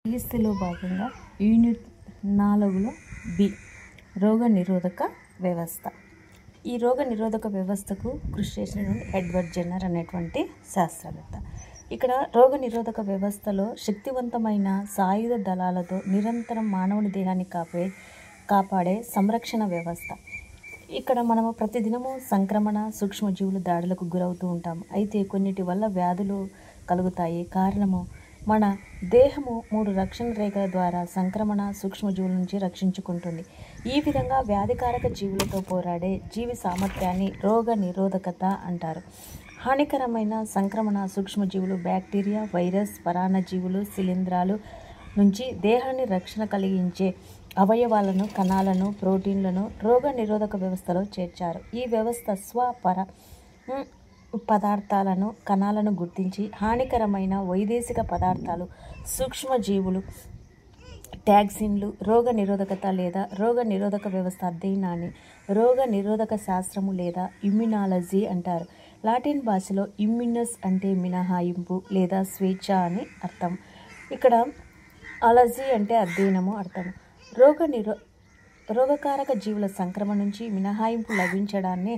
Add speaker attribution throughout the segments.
Speaker 1: చికిత్సలో భాగంగా unit 4లో B రోగ నిరోధక వ్యవస్థ. ఈ రోగ నిరోధక వ్యవస్థకు కృషి చేసినటువంటి ఎడ్వర్డ్ జెన్నర్ అనేటువంటి శాస్త్రవేత్త. ఇక్కడ రోగ నిరోధక వ్యవస్థలో శక్తివంతమైన సాయుధ దళాలతో నిరంతరం మానవుని దేహాన్ని కాపాడే సంరక్షణ వ్యవస్థ. ఇక్కడ మనము ప్రతిదినము సంక్రమణ సూక్ష్మజీవులు దాడులకు గురవుతూ ఉంటాము. అయితే కొన్నిటి వల్ల వ్యాధులు కలుగుతాయి. కారణము మన దేహము 3 రక్షణ రేఖల ద్వారా సంక్రమణ సూక్ష్మజీవుల నుంచి రక్షించుకుంటుంది. ఈ విధంగా వ్యాధికారక జీవులతో పోరాడే జీవి సామర్థ్యాన్ని రోగ నిరోధకత అంటారు. హానికరమైన సంక్రమణ సూక్ష్మజీవులు బ్యాక్టీరియా, వైరస్, పరాన్నజీవులు, శిలీంధ్రాలు నుంచి దేహాన్ని రక్షణ కలిగించే అవయవాలను, కణాలను, ప్రోటీన్లను రోగ నిరోధక వ్యవస్థలో చేర్చారు. ఈ వ్యవస్థ పదార్థాలను, కణాలను గుర్తించి హానికరమైన వైదేశిక పదార్థాలు, సూక్ష్మజీవులు, టాక్సిన్లు, రోగ నిరోధకత లేదా రోగ నిరోధక వ్యవస్థ అధ్యయనాన్ని రోగ నిరోధక శాస్త్రము లేదా ఇమ్యునాలజీ అంటారు. లాటిన్ భాషలో ఇమ్యునస్ అంటే మినహాయింపు లేదా స్వేచ్ఛ అని అర్థం. ఇక్కడ అలజీ అంటే అధ్యయనము అర్థం. రోగకారక జీవుల సంక్రమణ నుంచి మినహాయింపు లభించడాన్ని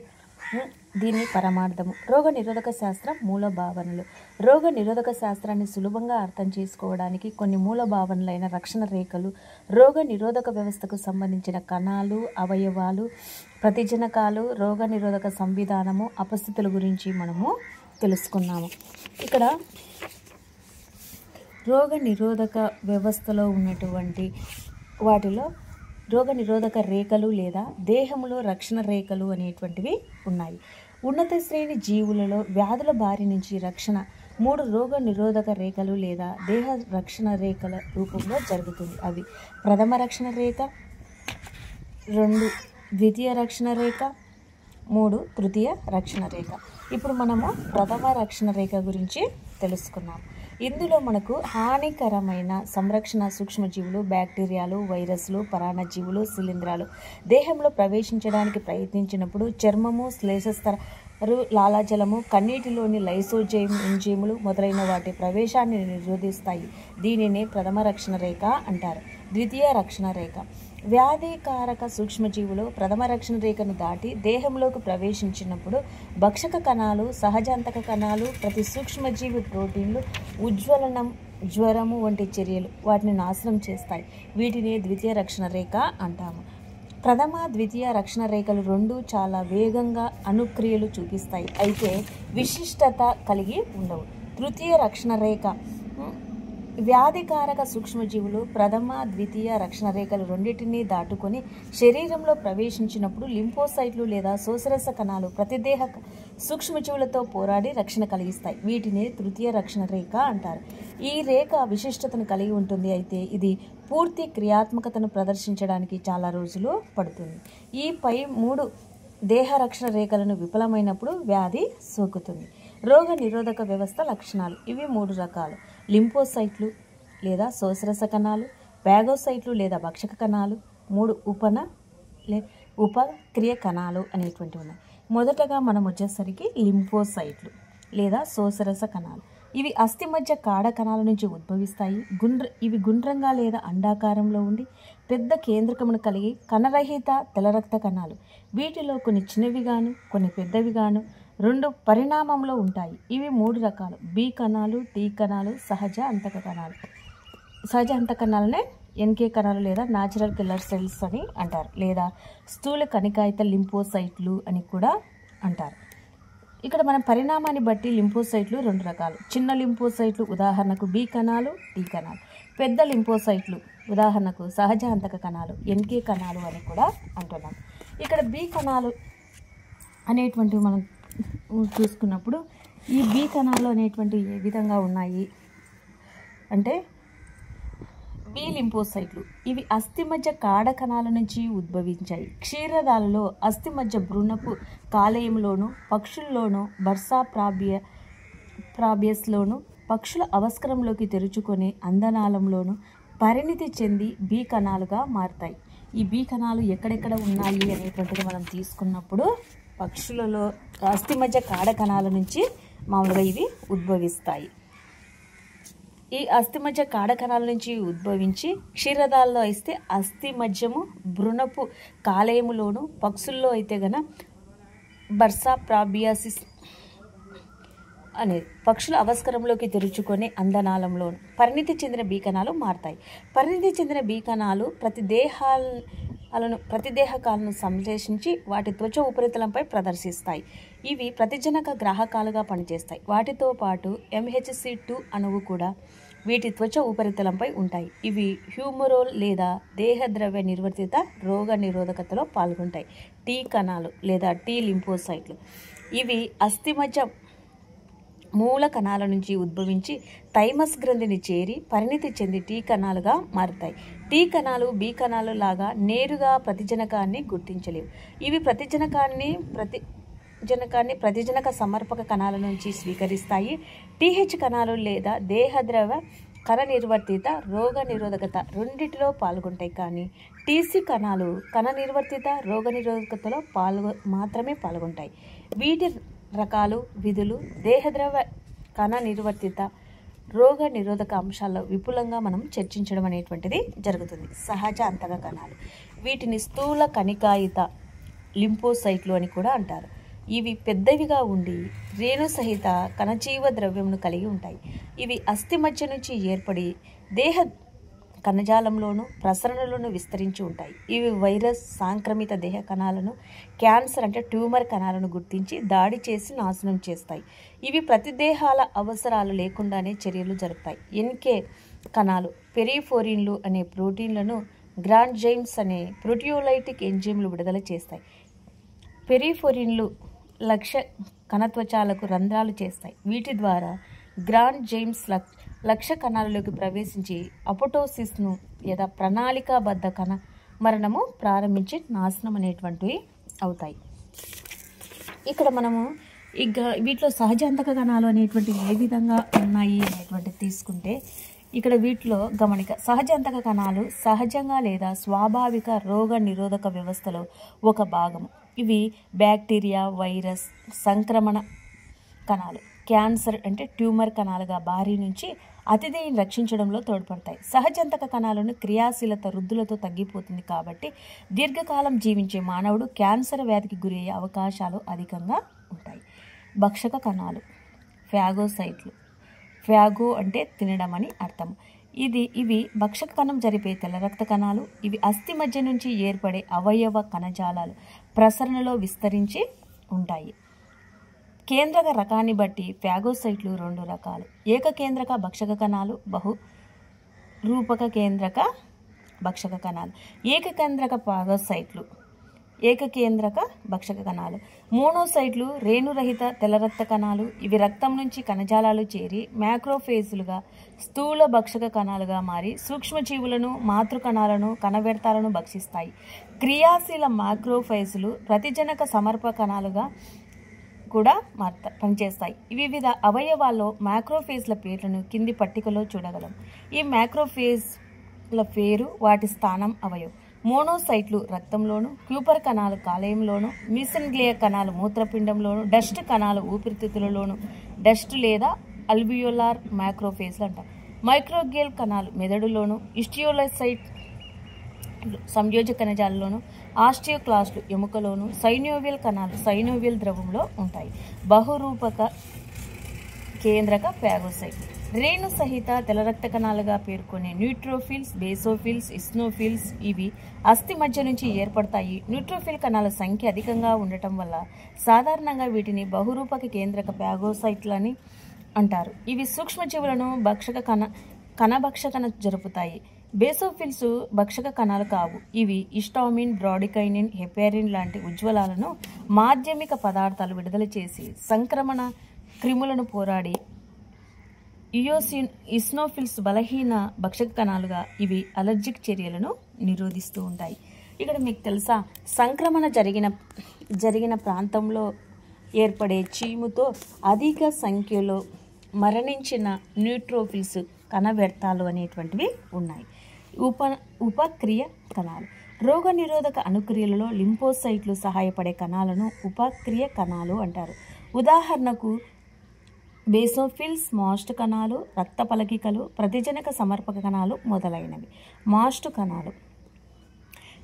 Speaker 1: దీని పరమార్థము. రోగ నిరోధక శాస్త్రం మూల భావనలు. రోగ నిరోధక శాస్త్రాన్ని సులభంగా అర్థం చేసుకోవడానికి కొన్ని మూల భావనలైన రక్షణ రేఖలు, రోగ నిరోధక వ్యవస్థకు సంబంధించిన కణాలు, అవయవాలు, ప్రతిజనకాలు, రోగ నిరోధక సంవిధానము, అపస్థితుల గురించి మనము తెలుసుకున్నాము. ఇక్కడ రోగ నిరోధక వ్యవస్థలో ఉన్నటువంటి వాటిలో రోగ నిరోధక రేఖలు లేదా దేహంలో రక్షణ రేఖలు అనేటువంటివి ఉన్నాయి. ఉన్నత శ్రేణి జీవులలో వ్యాధుల బారి నుంచి రక్షణ 3 రోగ నిరోధక రేఖలు లేదా దేహ రక్షణ రేఖల రూపంలో జరుగుతుంది. అవి ప్రథమ రక్షణ రేఖ, 2 ద్వితీయ రక్షణ రేఖ, 3 తృతీయ రక్షణ రేఖ. ఇప్పుడు మనము ప్రథమ రక్షణ రేఖ గురించి తెలుసుకున్నాం. ఇందులో మనకు హానికరమైన సంరక్షణ సూక్ష్మజీవులు, బ్యాక్టీరియాలు, వైరస్లు, పరాన్నజీవులు, శిలీంధ్రాలు దేహంలో ప్రవేశించడానికి ప్రయత్నించినప్పుడు చర్మము, శ్లేషస్తరు, లాలాజలము, కన్నీటిలోని లైసోజైమ్ ఎంజైములు మొదలైన వాటి ప్రవేశాన్ని నిరోధిస్తాయి. దీనినే ప్రథమ రక్షణ రేఖ అంటారు. ద్వితీయ రక్షణ రేఖ. వ్యాధికారక సూక్ష్మజీవులు ప్రథమ రక్షణ రేఖను దాటి దేహంలోకి ప్రవేశించినప్పుడు భక్షక కణాలు, సహజాంతక కణాలు, ప్రతి సూక్ష్మజీవి ప్రోటీన్లు, ఉజ్వలనం, జ్వరము వంటి చర్యలు వాటిని నాశనం చేస్తాయి. వీటిని ద్వితీయ రక్షణ రేఖ అంటాము. ప్రథమ, ద్వితీయ రక్షణ రేఖలు రెండూ చాలా వేగంగా అనుక్రియలు చూపిస్తాయి, అయితే విశిష్టత కలిగి ఉండవు. తృతీయ రక్షణ రేఖ. వ్యాధికారక సూక్ష్మజీవులు ప్రథమ, ద్వితీయ రక్షణ రేఖలు రెండింటినీ దాటుకొని శరీరంలో ప్రవేశించినప్పుడు లింఫోసైట్లు లేదా శోషరస కణాలు ప్రతిదేహ సూక్ష్మజీవులతో పోరాడి రక్షణ కలిగిస్తాయి. వీటిని తృతీయ రక్షణ రేఖ అంటారు. ఈ రేఖ విశిష్టతను కలిగి ఉంటుంది, అయితే ఇది పూర్తి క్రియాత్మకతను ప్రదర్శించడానికి చాలా రోజులు పడుతుంది. ఈ పై 3 దేహ రక్షణ రేఖలను విఫలమైనప్పుడు వ్యాధి సోకుతుంది. రోగ నిరోధక వ్యవస్థ లక్షణాలు. ఇవి 3 రకాలు: లింఫోసైట్లు లేదా శోషరస కణాలు, ఫాగోసైట్లు లేదా భక్షక కణాలు, 3 ఉపక్రియ కణాలు అనేటువంటివి ఉన్నాయి. మొదటగా మనం వచ్చేసరికి లింఫోసైట్లు లేదా శోషరస కణాలు. ఇవి అస్థి మధ్య కాడ కణాల నుంచి ఉద్భవిస్తాయి. ఇవి గుండ్రంగా లేదా అండాకారంలో ఉండి పెద్ద కేంద్రకమును కలిగి కణరహిత తెల్ల రక్త కణాలు. వీటిలో కొన్ని చిన్నవిగాను కొన్ని పెద్దవిగాను 2 పరిణామంలో ఉంటాయి. ఇవి 3 రకాలు: బి కణాలు, టీ కణాలు, సహజ అంతక కణాలు. సహజ అంతక కణాలనే ఎన్కే కణాలు లేదా న్యాచురల్ కిల్లర్ సెల్స్ అని అంటారు, లేదా స్థూల కణికాయిత లింఫోసైట్లు అని కూడా అంటారు. ఇక్కడ మనం పరిణామాన్ని బట్టి లింఫోసైట్లు 2 రకాలు: చిన్న లింఫోసైట్లు ఉదాహరణకు బి కణాలు, టీ కణాలు. పెద్ద లింఫోసైట్లు ఉదాహరణకు సహజ అంతక కణాలు, ఎన్కే కణాలు అని కూడా అంటున్నాం. ఇక్కడ బి కణాలు అనేటువంటివి మనం చూసుకున్నప్పుడు ఈ బి కణాలు అనేటువంటివి ఏ విధంగా ఉన్నాయి అంటే బి లింఫోసైట్లు. ఇవి అస్థి మధ్య కాడ కణాల నుంచి ఉద్భవించాయి. క్షీరదాలలో అస్థి మధ్య భ్రూణపు కాలేయంలోను, పక్షుల్లోనూ బర్సా ప్రాబియస్లోను, పక్షుల అవస్కరంలోకి తెరుచుకొని అందనాళంలోను పరిణితి చెంది బి కణాలుగా మారుతాయి. ఈ బి కణాలు ఎక్కడెక్కడ ఉన్నాయి అనేటువంటిది మనం తీసుకున్నప్పుడు పక్షులలో అస్థి మధ్య కాడ కణాల నుంచి మామూలుగా ఇవి ఉద్భవిస్తాయి. ఈ అస్థిమజ్జ కాడ కణాల నుంచి ఉద్భవించి క్షీరదాల్లో అయితే అస్థిమజ్జము భ్రూణపు కాలేయములోను, పక్షుల్లో అయితే గన బర్సా ప్రాబియాసిస్ అనేది పక్షుల అవస్కరంలోకి తెరుచుకొని అందనాళంలోను పరిణితి చెందిన బీకణాలు మారతాయి. పరిణితి చెందిన బీకణాలు ప్రతిదేహకాలను సంశ్లేషించి వాటి త్వచ ఉపరితలంపై ప్రదర్శిస్తాయి. ఇవి ప్రతిజనక గ్రాహకాలుగా పనిచేస్తాయి. వాటితో పాటు MHC2 అణువు కూడా వీటి త్వచ ఉపరితలంపై ఉంటాయి. ఇవి హ్యూమరోల్ లేదా దేహద్రవ్య నిర్వర్తిత రోగ నిరోధకతలో పాల్గొంటాయి. టీ కణాలు లేదా టీ లింఫోసైట్లు ఇవి అస్థిమజ్జ మూల కణాల నుంచి ఉద్భవించి థైమస్ గ్రంథిని చేరి పరిణితి చెంది టీ కణాలుగా మారుతాయి. టీ కణాలు బి కణాలు లాగా నేరుగా ప్రతిజనకాన్ని గుర్తించలేవు. ఇవి ప్రతిజనక సమర్పక కణాల నుంచి స్వీకరిస్తాయి. TH కణాలు లేదా దేహద్రవ కణ నిర్వర్తిత రోగ నిరోధకత రెండిటిలో పాల్గొంటాయి. కానీ TC కణాలు కణ నిర్వర్తిత రోగ నిరోధకతలో మాత్రమే పాల్గొంటాయి. వీటి రకాలు, విధులు దేహద్రవ కణ నిర్వర్తిత రోగ నిరోధక అంశాల్లో విపులంగా మనం చర్చించడం అనేటువంటిది జరుగుతుంది. సహజ అంతక కణాలు వీటిని స్థూల కణికాయిత లింఫోసైట్లు అని కూడా అంటారు. ఇవి పెద్దవిగా ఉండి రేణు సహిత కణజీవ ద్రవ్యంను కలిగి ఉంటాయి. ఇవి అస్థిమజ్జ నుంచి ఏర్పడి దేహ కణజాలంలోను ప్రసరణలోను విస్తరించి ఉంటాయి. ఇవి వైరస్, సాంక్రమిత దేహ కణాలను, క్యాన్సర్ అంటే ట్యూమర్ కణాలను గుర్తించి దాడి చేసి నాశనం చేస్తాయి. ఇవి ప్రతిదేహాల అవసరాలు లేకుండానే చర్యలు జరుపుతాయి. NK కణాలు పెరిఫోరిన్లు అనే ప్రోటీన్లను, గ్రాండ్జైమ్స్ అనే ప్రోటియోలైటిక్ ఎంజైమ్లు విడుదల చేస్తాయి. పెరిఫోరిన్లు లక్ష్య కణత్వచాలకు రంధ్రాలు చేస్తాయి. వీటి ద్వారా గ్రాండ్జైమ్స్ లక్ష్య కణాలలోకి ప్రవేశించి అపోటోసిస్ను లేదా ప్రణాళికాబద్ధ కణ మరణము ప్రారంభించి నాశనం అనేటువంటివి అవుతాయి. ఇక్కడ మనము వీటిలో సహజ అంతక కణాలు అనేటువంటివి ఏ విధంగా ఉన్నాయి అనేటువంటిది తీసుకుంటే ఇక్కడ వీటిలో గమనిక సహజ అంతక కణాలు సహజంగా లేదా స్వాభావిక రోగ నిరోధక వ్యవస్థలో ఒక భాగము. ఇవి బ్యాక్టీరియా, వైరస్, సంక్రమణ కణాలు, క్యాన్సర్ అంటే ట్యూమర్ కణాలుగా బారి నుంచి అతిథిని రక్షించడంలో తోడ్పడతాయి. సహజంతక కణాలను క్రియాశీలత వృద్ధులతో తగ్గిపోతుంది కాబట్టి దీర్ఘకాలం జీవించే మానవుడు క్యాన్సర్ వ్యాధికి గురయ్యే అవకాశాలు అధికంగా ఉంటాయి. భక్షక కణాలు ఫాగోసైట్లు. ఫాగో అంటే తినడం అని అర్థం. ఇవి భక్షక కణం జరిపే తెల్ల రక్త కణాలు. ఇవి అస్థి మధ్య నుంచి ఏర్పడే అవయవ కణజాలాలు ప్రసరణలో విస్తరించి ఉంటాయి. కేంద్రక రకాన్ని బట్టి ఫాగోసైట్లు 2 రకాలు. ఏకకేంద్రక భక్షక కణాలు, బహురూపక కేంద్రక భక్షక కణాలు. ఏకకేంద్రక ఫాగోసైట్లు ఏకకేంద్రక భక్షక కణాలు. మోనోసైట్లు రేణురహిత తెల్ల రక్త కణాలు. ఇవి రక్తం నుంచి కణజాలాలు చేరి మ్యాక్రోఫేజులుగా స్థూల భక్షక కణాలుగా మారి సూక్ష్మజీవులను, మాతృకణాలను, కణవ్యర్థాలను భక్షిస్తాయి. క్రియాశీల మ్యాక్రోఫేజులు ప్రతిజనక సమర్పక కణాలుగా కూడా పనిచేస్తాయి. వివిధ అవయవాల్లో మ్యాక్రోఫేజ్ల పేర్లను కింది పట్టికలో చూడగలం. ఈ మ్యాక్రోఫేజ్ల పేరు, వాటి స్థానం, అవయవం. మోనోసైట్లు రక్తంలోను, క్యూపర్ కణాలు కాలేయంలోను, మీసెన్గ్లియా కణాలు మూత్రపిండంలోను, డస్ట్ కణాలు ఊపిరితిత్తులలోను, డస్ట్ లేదా అల్వియోలార్ మ్యాక్రోఫేజ్లు అంటారు. మైక్రోగేల్ కణాలు మెదడులోను, ఇస్టియోలైసైట్ సంయోజక కణజాలలోను, ఆస్టియోక్లాస్ట్లు ఎముకలోను, సైనోవియల్ కణాలు సైనోవియల్ ద్రవంలో ఉంటాయి. బహురూపక కేంద్రక ఫాగోసైట్ రేణు సహిత తెల్ల రక్త కణాలుగా పేర్కొనే న్యూట్రోఫిల్స్, బేసోఫిల్స్, ఇస్నోఫిల్స్ ఇవి అస్థి మధ్య నుంచి ఏర్పడతాయి. న్యూట్రోఫిల్ కణాల సంఖ్య అధికంగా ఉండటం వల్ల సాధారణంగా వీటిని బహురూపక కేంద్రక ఫాగోసైట్లని అంటారు. ఇవి సూక్ష్మజీవులను కణభక్షకన జరుపుతాయి. బేసోఫిల్స్ భక్షక కణాలు కావు. ఇవి ఇస్టామిన్, బ్రాడికైనిన్, హెపారిన్ లాంటి ఉజ్వలాలను మాధ్యమిక పదార్థాలు విడుదల చేసి సంక్రమణ క్రిములను పోరాడి ఇస్నోఫిల్స్ బలహీన భక్షక కణాలుగా ఇవి అలర్జిక్ చర్యలను నిరోధిస్తూ ఉంటాయి. ఇక్కడ మీకు తెలుసా, సంక్రమణ జరిగిన ప్రాంతంలో ఏర్పడే చీముతో అధిక సంఖ్యలో మరణించిన న్యూట్రోఫిల్స్ కణ వ్యర్థాలు అనేటువంటివి ఉన్నాయి. ఉపక్రియ కణాలు రోగ నిరోధక అనుక్రియలలో లింఫోసైట్లు సహాయపడే కణాలను ఉపక్రియ కణాలు అంటారు. ఉదాహరణకు బేసోఫిల్స్, మాస్ట్ కణాలు, రక్త పలకికలు, ప్రతిజనక సమర్పక కణాలు మొదలైనవి. మాస్ట్ కణాలు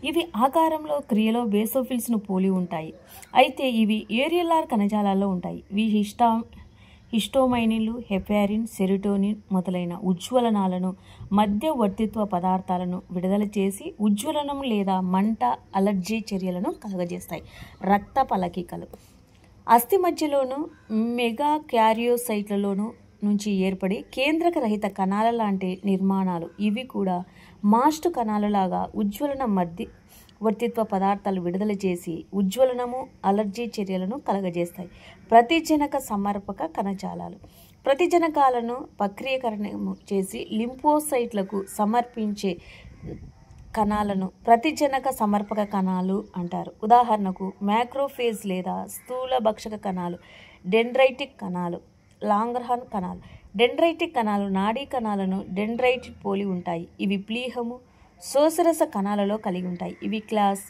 Speaker 1: ఇవి ఆకారంలో, క్రియలో బేసోఫిల్స్ను పోలి ఉంటాయి. అయితే ఇవి ఏరియలార్ కణజాలాల్లో ఉంటాయి. ఇవి హిస్టోమైనిన్లు, హెపారిన్, సెరోటోనిన్ మొదలైన ఉజ్వలనాలను, మధ్యవర్తిత్వ పదార్థాలను విడుదల చేసి ఉజ్వలనం లేదా మంట, అలర్జీ చర్యలను కలుగజేస్తాయి. రక్త పలకికలు అస్థి మధ్యలోను మెగా క్యారియోసైట్లలోను నుంచి ఏర్పడి కేంద్రక రహిత కణాల లాంటి నిర్మాణాలు. ఇవి కూడా మాస్ట్ కణాలలాగా ఉజ్వలన వర్తిత్వ పదార్థాలు విడుదల చేసి ఉజ్వలనము, అలర్జీ చర్యలను కలగజేస్తాయి. ప్రతిజనక సమర్పక కణజాలాలు ప్రతిజనకాలను ప్రక్రియకరణం చేసి లింఫోసైట్లకు సమర్పించే కణాలను ప్రతిజనక సమర్పక కణాలు అంటారు. ఉదాహరణకు మ్యాక్రోఫేజ్ లేదా స్థూల భక్షక కణాలు, డెండ్రైటిక్ కణాలు, లాంగర్హాన్ కణాలు. డెండ్రైటిక్ కణాలు నాడీ కణాలను డెండ్రైటిక్ పోలి ఉంటాయి. ఇవి ప్లీహము, శోషరస కణాలలో కలిగి ఉంటాయి. ఇవి క్లాస్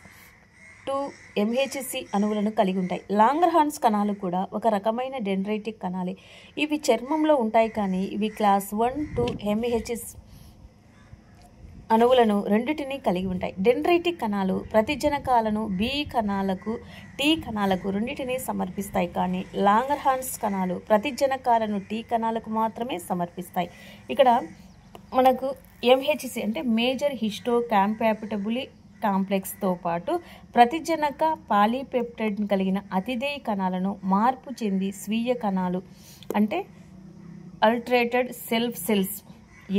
Speaker 1: 2 MHC అణువులను కలిగి ఉంటాయి. లాంగర్హాన్స్ కణాలు కూడా ఒక రకమైన డెండ్రైటిక్ కణాలే. ఇవి చర్మంలో ఉంటాయి, కానీ ఇవి క్లాస్ 1, 2 MHC అణువులను రెండింటినీ కలిగి ఉంటాయి. డెండ్రైటిక్ కణాలు ప్రతిజనకాలను B కణాలకు, T కణాలకు రెండింటినీ సమర్పిస్తాయి, కానీ లాంగర్హాన్స్ కణాలు ప్రతిజనకాలను T కణాలకు మాత్రమే సమర్పిస్తాయి. ఇక్కడ మనకు MHC అంటే మేజర్ హిస్టో కాంపాటిబుల్ కాంప్లెక్స్తో పాటు ప్రతిజనక పాలీపెప్టైడ్ కలిగిన అతిదేయ కణాలను మార్పు చెంది స్వీయ కణాలు అంటే అల్టరేటెడ్ సెల్స్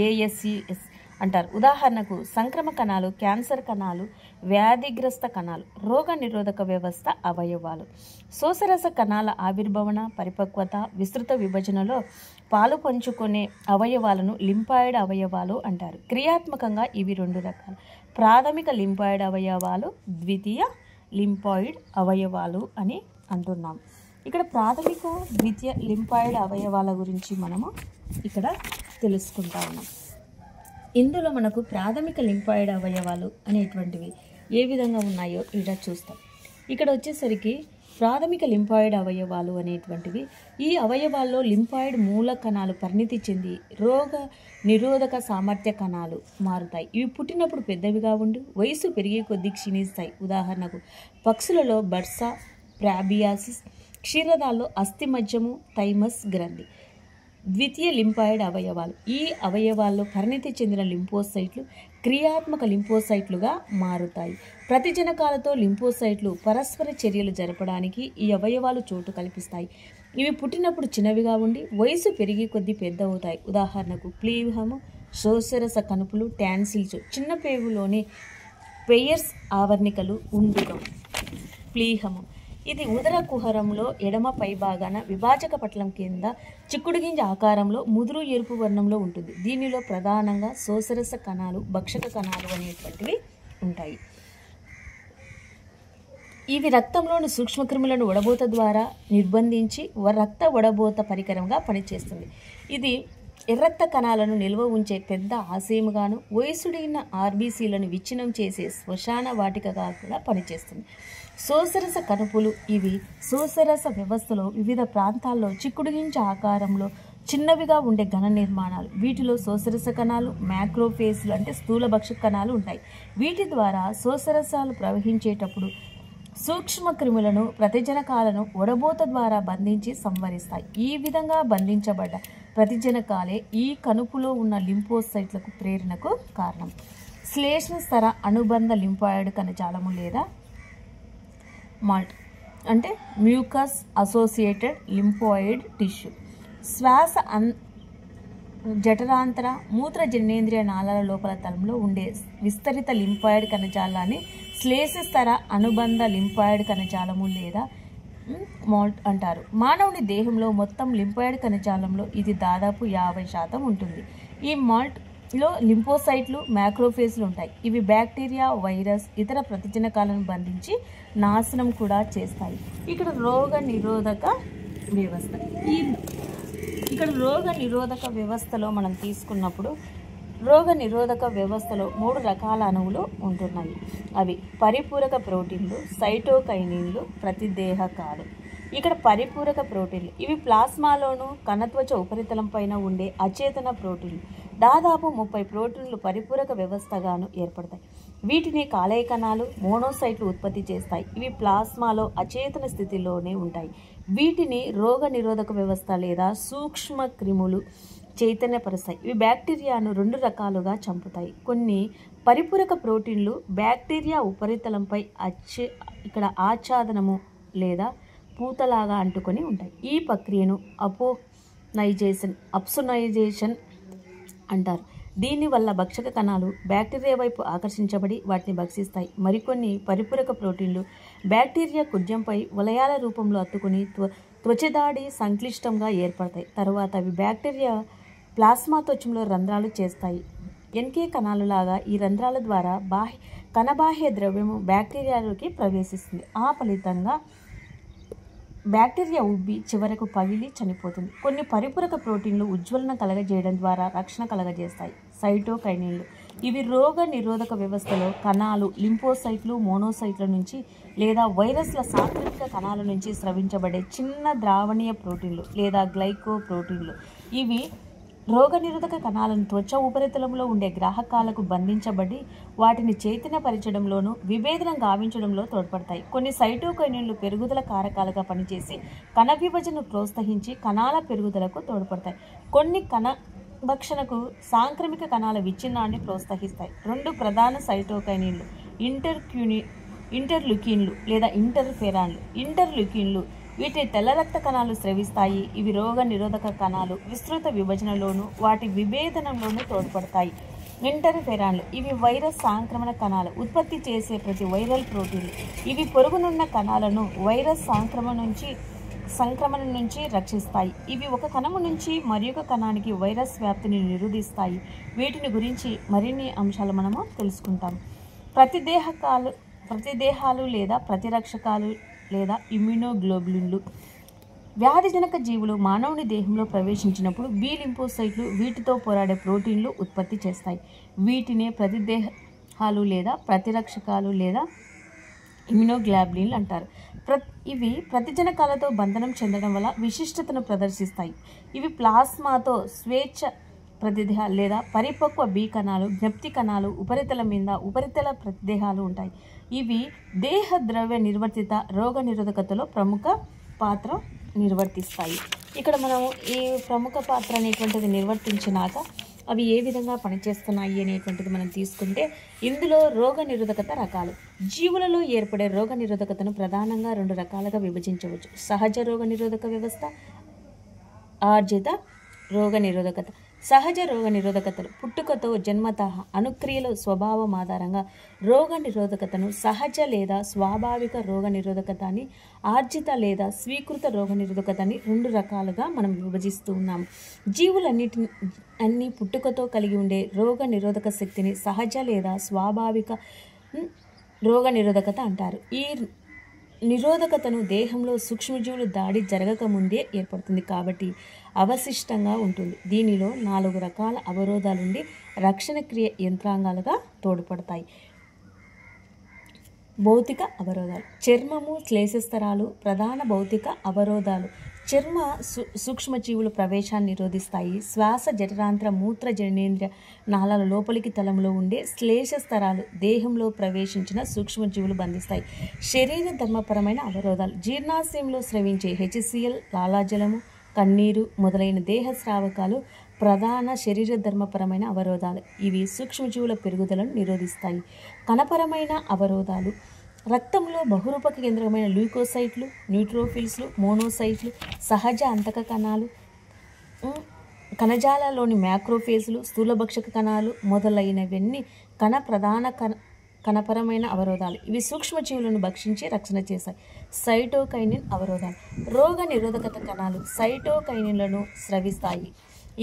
Speaker 1: ASCS అంటారు. ఉదాహరణకు సంక్రమ కణాలు, క్యాన్సర్ కణాలు, వ్యాధిగ్రస్త కణాలు. రోగ నిరోధక వ్యవస్థ అవయవాలు శోషరస కణాల ఆవిర్భవన, పరిపక్వత, విస్తృత విభజనలో పాలు పంచుకునే అవయవాలను లింఫాయిడ్ అవయవాలు అంటారు. క్రియాత్మకంగా ఇవి 2 రకాలు: ప్రాథమిక లింఫాయిడ్ అవయవాలు, ద్వితీయ లింఫాయిడ్ అవయవాలు అని అంటున్నాం. ఇక్కడ ప్రాథమిక, ద్వితీయ లింఫాయిడ్ అవయవాల గురించి మనము ఇక్కడ తెలుసుకుంటా ఉన్నాం. ఇందులో మనకు ప్రాథమిక లింఫాయిడ్ అవయవాలు అనేటువంటివి ఏ విధంగా ఉన్నాయో ఇక్కడ చూస్తాం. ఇక్కడ వచ్చేసరికి ప్రాథమిక లింఫాయిడ్ అవయవాలు అనేటువంటివి ఈ అవయవాల్లో లింఫాయిడ్ మూల కణాలు పరిణితి చెంది రోగ నిరోధక సామర్థ్య కణాలు మారుతాయి. ఇవి పుట్టినప్పుడు పెద్దవిగా ఉండి వయసు పెరిగే కొద్దీ క్షీణిస్తాయి. ఉదాహరణకు పక్షులలో బర్సా, ప్రాబియాసిస్, క్షీరదాల్లో అస్థి మజ్జము, థైమస్ గ్రంథి. ద్వితీయ లింఫాయిడ్ అవయవాలు ఈ అవయవాల్లో పరిణితి చెందిన లింఫోసైట్లు క్రియాత్మక లింఫోసైట్లుగా మారుతాయి. ప్రతిజనకాలతో లింఫోసైట్లు పరస్పర చర్యలు జరపడానికి ఈ అవయవాలు చోటు కల్పిస్తాయి. ఇవి పుట్టినప్పుడు చిన్నవిగా ఉండి వయసు పెరిగే కొద్దీ పెద్ద అవుతాయి. ఉదాహరణకు ప్లీహము, శోషరస కణుపులు, టాన్సిల్స్. చిన్న పేగులోని పెయర్స్ ఆవర్ణికలు ఉండడం. ప్లీహము ఇది ఉదర కుహరంలో ఎడమ పై భాగాన విభాజక పటలం కింద చిక్కుడు గింజ ఆకారంలో ముదురు ఎరుపు వర్ణంలో ఉంటుంది. దీనిలో ప్రధానంగా శోషరస కణాలు, భక్షక కణాలు అనేటువంటివి ఉంటాయి. ఇవి రక్తంలోని సూక్ష్మక్రిములను వడబోత ద్వారా నిర్బంధించి రక్త వడబోత పరికరంగా పనిచేస్తుంది. ఇది ఎర్రక్త కణాలను నిల్వ ఉంచే పెద్ద ఆశయముగాను, వయసుడిన RBCలను విచ్ఛిన్నం చేసే శ్మశాన వాటికగా కూడా పనిచేస్తుంది. శోషరస కణుపులు ఇవి శోషరస వ్యవస్థలో వివిధ ప్రాంతాల్లో చిక్కుడుగింజ ఆకారంలో చిన్నవిగా ఉండే ఘన నిర్మాణాలు. వీటిలో శోషరస కణాలు, మ్యాక్రోఫేజ్లు అంటే స్థూల భక్షక కణాలు ఉంటాయి. వీటి ద్వారా శోషరసాలు ప్రవహించేటప్పుడు సూక్ష్మ క్రిములను, ప్రతిజనకాలను వడబోత ద్వారా బంధించి సంవరిస్తాయి. ఈ విధంగా బంధించబడ్డ ప్రతిజనకాలే ఈ కణుపులో ఉన్న లింఫోసైట్లకు ప్రేరణకు కారణం. శ్లేష్మ స్తర అనుబంధ లింఫాయిడ్ కణజాలము లేదా మాల్ట్ అంటే మ్యూకస్ అసోసియేటెడ్ లింఫాయిడ్ టిష్యూ. శ్వాస జఠరాంతర, మూత్ర జననేంద్రియ నాళాల లోపల తలంలో ఉండే విస్తరిత లింఫాయిడ్ కణజాలాన్ని శ్లేషస్తర అనుబంధ లింఫాయిడ్ కణజాలము లేదా మాల్ట్ అంటారు. మానవుని దేహంలో మొత్తం లింఫాయిడ్ కణజాలంలో ఇది దాదాపు 50% ఉంటుంది. ఈ మాల్ట్లో లింఫోసైట్లు, మ్యాక్రోఫేజ్లు ఉంటాయి. ఇవి బ్యాక్టీరియా, వైరస్, ఇతర ప్రతిజనకాలను బంధించి నాశనం కూడా చేస్తాయి. ఇక్కడ రోగ నిరోధక వ్యవస్థలో మనం తీసుకున్నప్పుడు రోగ నిరోధక వ్యవస్థలో 3 రకాల అణువులు ఉంటున్నాయి. అవి పరిపూరక ప్రోటీన్లు, సైటోకైనిన్లు, ప్రతిదేహకాలు. ఇక్కడ పరిపూరక ప్రోటీన్లు, ఇవి ప్లాస్మాలోను కణత్వచ ఉపరితలం పైన ఉండే అచేతన ప్రోటీన్లు. దాదాపు 30 ప్రోటీన్లు పరిపూరక వ్యవస్థగాను ఏర్పడతాయి. వీటిని కాలేయ కణాలు, మోనోసైట్లు ఉత్పత్తి చేస్తాయి. ఇవి ప్లాస్మాలో అచేతన స్థితిలోనే ఉంటాయి. వీటిని రోగ నిరోధక వ్యవస్థ లేదా సూక్ష్మ క్రిములు చైతన్యపరుస్తాయి. ఇవి బ్యాక్టీరియాను 2 రకాలుగా చంపుతాయి. కొన్ని పరిపూరక ప్రోటీన్లు బ్యాక్టీరియా ఉపరితలంపై ఇక్కడ ఆచ్ఛాదనము లేదా పూతలాగా అంటుకొని ఉంటాయి. ఈ ప్రక్రియను అప్సోనైజేషన్ అంటారు. దీనివల్ల భక్షక కణాలు బ్యాక్టీరియా వైపు ఆకర్షించబడి వాటిని భక్షిస్తాయి. మరికొన్ని పరిపూరక ప్రోటీన్లు బ్యాక్టీరియా కుడ్యంపై వలయాల రూపంలో అత్తుకుని త్వచదాడి సంక్లిష్టంగా ఏర్పడతాయి. తర్వాత అవి బ్యాక్టీరియా ప్లాస్మా త్వచంలో రంధ్రాలు చేస్తాయి. ఎన్కే కణాలు లాగా ఈ రంధ్రాల ద్వారా కణబాహ్య ద్రవ్యము బ్యాక్టీరియాలోకి ప్రవేశిస్తుంది. ఆ ఫలితంగా బ్యాక్టీరియా ఉబ్బి చివరకు పగిలి చనిపోతుంది. కొన్ని పరిపూరక ప్రోటీన్లు ఉజ్వలన కలగజేయడం ద్వారా రక్షణ కలగజేస్తాయి. సైటోకైనిన్లు, ఇవి రోగ నిరోధక వ్యవస్థలో కణాలు, లింఫోసైట్లు, మోనోసైట్ల నుంచి లేదా వైరస్ల సాంక్రమిక కణాల నుంచి స్రవించబడే చిన్న ద్రావణీయ ప్రోటీన్లు లేదా గ్లైకో ప్రోటీన్లు. ఇవి రోగనిరోధక కణాలను త్వచ ఉపరితలంలో ఉండే గ్రాహకాలకు బంధించబడి వాటిని చైతన్యపరచడంలోనూ విభేదనం గావించడంలో తోడ్పడతాయి. కొన్ని సైటోకైనిన్లు పెరుగుదల కారకాలుగా పనిచేసి కణ విభజనను ప్రోత్సహించి కణాల పెరుగుదలకు తోడ్పడతాయి. కొన్ని కణ భక్షణకు సాంక్రమిక కణాల విచ్ఛిన్నాన్ని ప్రోత్సహిస్తాయి. 2 ప్రధాన సైటోకైనిన్లు ఇంటర్లుకిన్లు లేదా ఇంటర్ఫెరాన్లు. ఇంటర్లుకిన్లు వీటి తెల్ల రక్త కణాలు స్రవిస్తాయి. ఇవి రోగ నిరోధక కణాలు విస్తృత విభజనలోను వాటి విభేదనంలోనూ తోడ్పడతాయి. ఇంటర్ఫెరాన్లు, ఇవి వైరస్ సాంక్రమణ కణాలు ఉత్పత్తి చేసే ప్రతి వైరల్ ప్రోటీన్లు. ఇవి పొరుగునున్న కణాలను వైరస్ సంక్రమణ నుంచి రక్షిస్తాయి. ఇవి ఒక కణము నుంచి మరొక కణానికి వైరస్ వ్యాప్తిని నిరోధిస్తాయి. వీటిని గురించి మరిన్ని అంశాలు మనము తెలుసుకుంటాం. ప్రతిదేహాలు లేదా ప్రతిరక్షకాలు లేదా ఇమ్యునోగ్లోబులిన్లు. వ్యాధిజనక జీవులు మానవుని దేహంలో ప్రవేశించినప్పుడు బి లింఫోసైట్లు వీటితో పోరాడే ప్రోటీన్లు ఉత్పత్తి చేస్తాయి. వీటినే ప్రతిదేహాలు లేదా ప్రతిరక్షకాలు లేదా ఇమ్యునోగ్లోబులిన్లు అంటారు. ఇవి ప్రతిజనకాలతో బంధనం చెందడం వల్ల విశిష్టతను ప్రదర్శిస్తాయి. ఇవి ప్లాస్మాతో స్వేచ్ఛ ప్రతిదేహాలు లేదా పరిపక్వ బి కణాలు, జ్ఞప్తి కణాలు, ఉపరితలం మీద ఉపరితల ప్రతిదేహాలు ఉంటాయి. ఇవి దేహ ద్రవ్య నిర్వర్తిత రోగ నిరోధకతలో ప్రముఖ పాత్ర నిర్వర్తిస్తాయి. ఇక్కడ మనం ఈ ప్రముఖ పాత్ర అనేటువంటిది నిర్వర్తించినాక అవి ఏ విధంగా పనిచేస్తున్నాయి అనేటువంటిది మనం తీసుకుంటే, ఇందులో రోగ నిరోధకత రకాలు. జీవులలో ఏర్పడే రోగ నిరోధకతను ప్రధానంగా 2 రకాలుగా విభజించవచ్చు. సహజ రోగ నిరోధక వ్యవస్థ, ఆర్జిత రోగ నిరోధకత. సహజ రోగ నిరోధకతలు పుట్టుకతో జన్మతః అనుక్రియల స్వభావం ఆధారంగా రోగ నిరోధకతను సహజ లేదా స్వాభావిక రోగ నిరోధకత అని, ఆర్జిత లేదా స్వీకృత రోగ నిరోధకత అని 2 రకాలుగా మనం విభజిస్తూ ఉన్నాము. జీవులన్నిటిని పుట్టుకతో కలిగి ఉండే రోగ నిరోధక శక్తిని సహజ లేదా స్వాభావిక రోగ నిరోధకత అంటారు. ఈ నిరోధకతను దేహంలో సూక్ష్మజీవులు దాడి జరగకముందే ఏర్పడుతుంది కాబట్టి అవశిష్టంగా ఉంటుంది. దీనిలో 4 రకాల అవరోధాలుండి రక్షణ క్రియ యంత్రాంగాలుగా తోడ్పడతాయి. భౌతిక అవరోధాలు. చర్మము, శ్లేషస్తరాలు ప్రధాన భౌతిక అవరోధాలు. చర్మ సూక్ష్మజీవుల ప్రవేశాన్ని నిరోధిస్తాయి. శ్వాస జఠరాంతర మూత్ర జననేంద్రియ నాళాల లోపలికి తలంలో ఉండే శ్లేషస్తరాలు దేహంలో ప్రవేశించిన సూక్ష్మజీవులు బంధిస్తాయి. శరీర ధర్మపరమైన అవరోధాలు. జీర్ణాశయంలో స్రవించే HCl, లాలాజలము, కన్నీరు మొదలైన దేహ స్రావకాలు ప్రధాన శరీర ధర్మపరమైన అవరోధాలు. ఇవి సూక్ష్మజీవుల పెరుగుదలను నిరోధిస్తాయి. కణపరమైన అవరోధాలు. రక్తంలో బహురూపక కేంద్రమైన ల్యూకోసైట్లు, న్యూట్రోఫిల్స్లు, మోనోసైట్లు, సహజ అంతక కణాలు, కణజాలలోని మ్యాక్రోఫేజ్లు, స్థూలభక్షక కణాలు మొదలైనవన్నీ కణపరమైన అవరోధాలు. ఇవి సూక్ష్మజీవులను భక్షించి రక్షణ చేస్తాయి. సైటోకైనిన్ అవరోధాలు. రోగ నిరోధకత కణాలు సైటోకైనిన్లను స్రవిస్తాయి.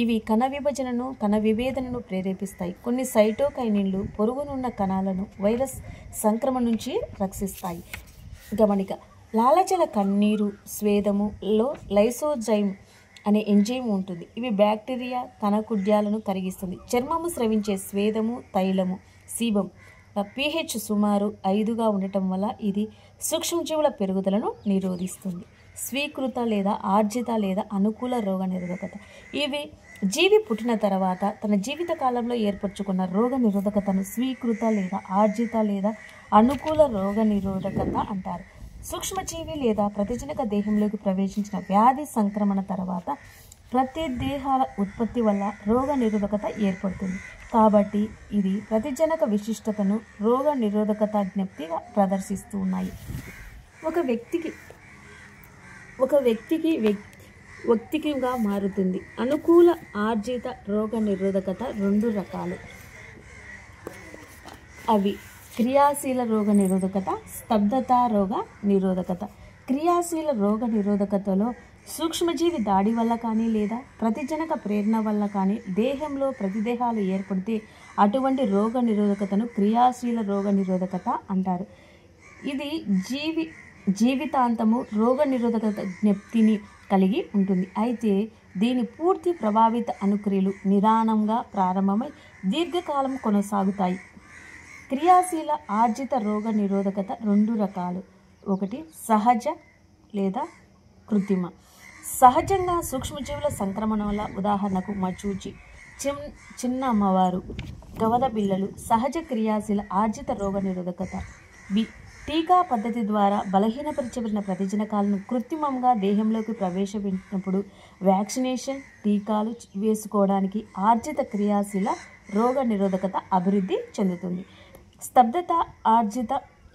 Speaker 1: ఇవి కణ విభజనను, కణ విభేదనను ప్రేరేపిస్తాయి. కొన్ని సైటోకైనిన్లు పొరుగునున్న కణాలను వైరస్ సంక్రమణ నుంచి రక్షిస్తాయి. గమనిక. లాలాజల కన్నీరు స్వేదములో లైసోజైమ్ అనే ఎంజైమ్ ఉంటుంది. ఇవి బ్యాక్టీరియా కణకుడ్యాలను కరిగిస్తుంది. చర్మము స్రవించే స్వేదము, తైలము, సీబం pH సుమారు 5గా ఉండటం వల్ల ఇది సూక్ష్మజీవుల పెరుగుదలను నిరోధిస్తుంది. స్వీకృత లేదా ఆర్జిత లేదా అనుకూల రోగ నిరోధకత. ఇవి జీవి పుట్టిన తర్వాత తన జీవిత కాలంలో ఏర్పరచుకున్న రోగ నిరోధకతను స్వీకృత లేదా ఆర్జిత లేదా అనుకూల రోగ నిరోధకత అంటారు. సూక్ష్మజీవి లేదా ప్రతిజనక దేహంలోకి ప్రవేశించిన వ్యాధి సంక్రమణ తర్వాత ప్రతిదేహాల ఉత్పత్తి వల్ల రోగ నిరోధకత ఏర్పడుతుంది. కాబట్టి ఇది ప్రతిజనక విశిష్టతను రోగ నిరోధకత జ్ఞప్తిగా ప్రదర్శిస్తూ ఉన్నాయి. ఒక వ్యక్తికిగా మారుతుంది. అనుకూల ఆర్జిత రోగ నిరోధకత 2 రకాలు. అవి క్రియాశీల రోగ నిరోధకత, స్తబ్దత రోగ నిరోధకత. క్రియాశీల రోగ నిరోధకతలో సూక్ష్మజీవి దాడి వల్ల కానీ లేదా ప్రతిజనక ప్రేరణ వల్ల కానీ దేహంలో ప్రతిదేహాలు ఏర్పడితే అటువంటి రోగ నిరోధకతను క్రియాశీల రోగ నిరోధకత అంటారు. ఇది జీవితాంతము రోగ నిరోధకత జ్ఞప్తిని కలిగి ఉంటుంది. అయితే దీని పూర్తి ప్రభావిత అనుక్రియలు నిదానంగా ప్రారంభమై దీర్ఘకాలం కొనసాగుతాయి. క్రియాశీల ఆర్జిత రోగ నిరోధకత 2 రకాలు. ఒకటి సహజ లేదా కృత్రిమ. సహజంగా సూక్ష్మజీవుల సంక్రమణ వల్ల, ఉదాహరణకు మచూచి, చిన్న అమ్మవారు, గవద బిళ్ళలు సహజ క్రియాశీల ఆర్జిత రోగ నిరోధకత. బి టీకా పద్ధతి ద్వారా బలహీనపరచబడిన ప్రతిజనకాలను కృత్రిమంగా దేహంలోకి ప్రవేశపెట్టినప్పుడు వ్యాక్సినేషన్ టీకాలు వేసుకోవడానికి ఆర్జిత క్రియాశీల రోగ నిరోధకత అభివృద్ధి చెందుతుంది. స్తబ్దత ఆర్జిత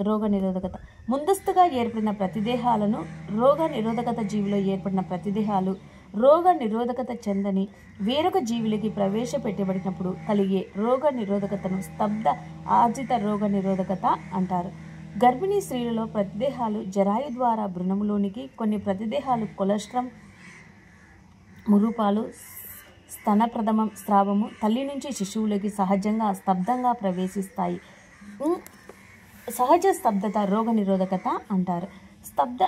Speaker 1: రోగ నిరోధకత. ముందస్తుగా ఏర్పడిన ప్రతిదేహాలను రోగ నిరోధకత జీవిలో ఏర్పడిన ప్రతిదేహాలు రోగ నిరోధకత చెందని వేరొక జీవులకి ప్రవేశపెట్టబడినప్పుడు కలిగే రోగ నిరోధకతను స్తబ్ద ఆర్జిత రోగ నిరోధకత అంటారు. గర్భిణీ స్త్రీలలో ప్రతిదేహాలు జరాయు ద్వారా భ్రూణంలోనికి, కొన్ని ప్రతిదేహాలు కొలెస్ట్రాల్, మురుపాలు, స్తన ప్రథమ స్రావము తల్లి నుంచి శిశువులకి సహజంగా స్తబ్దంగా ప్రవేశిస్తాయి. సహజ స్తబ్దత రోగ నిరోధకత అంటారు. స్తబ్ద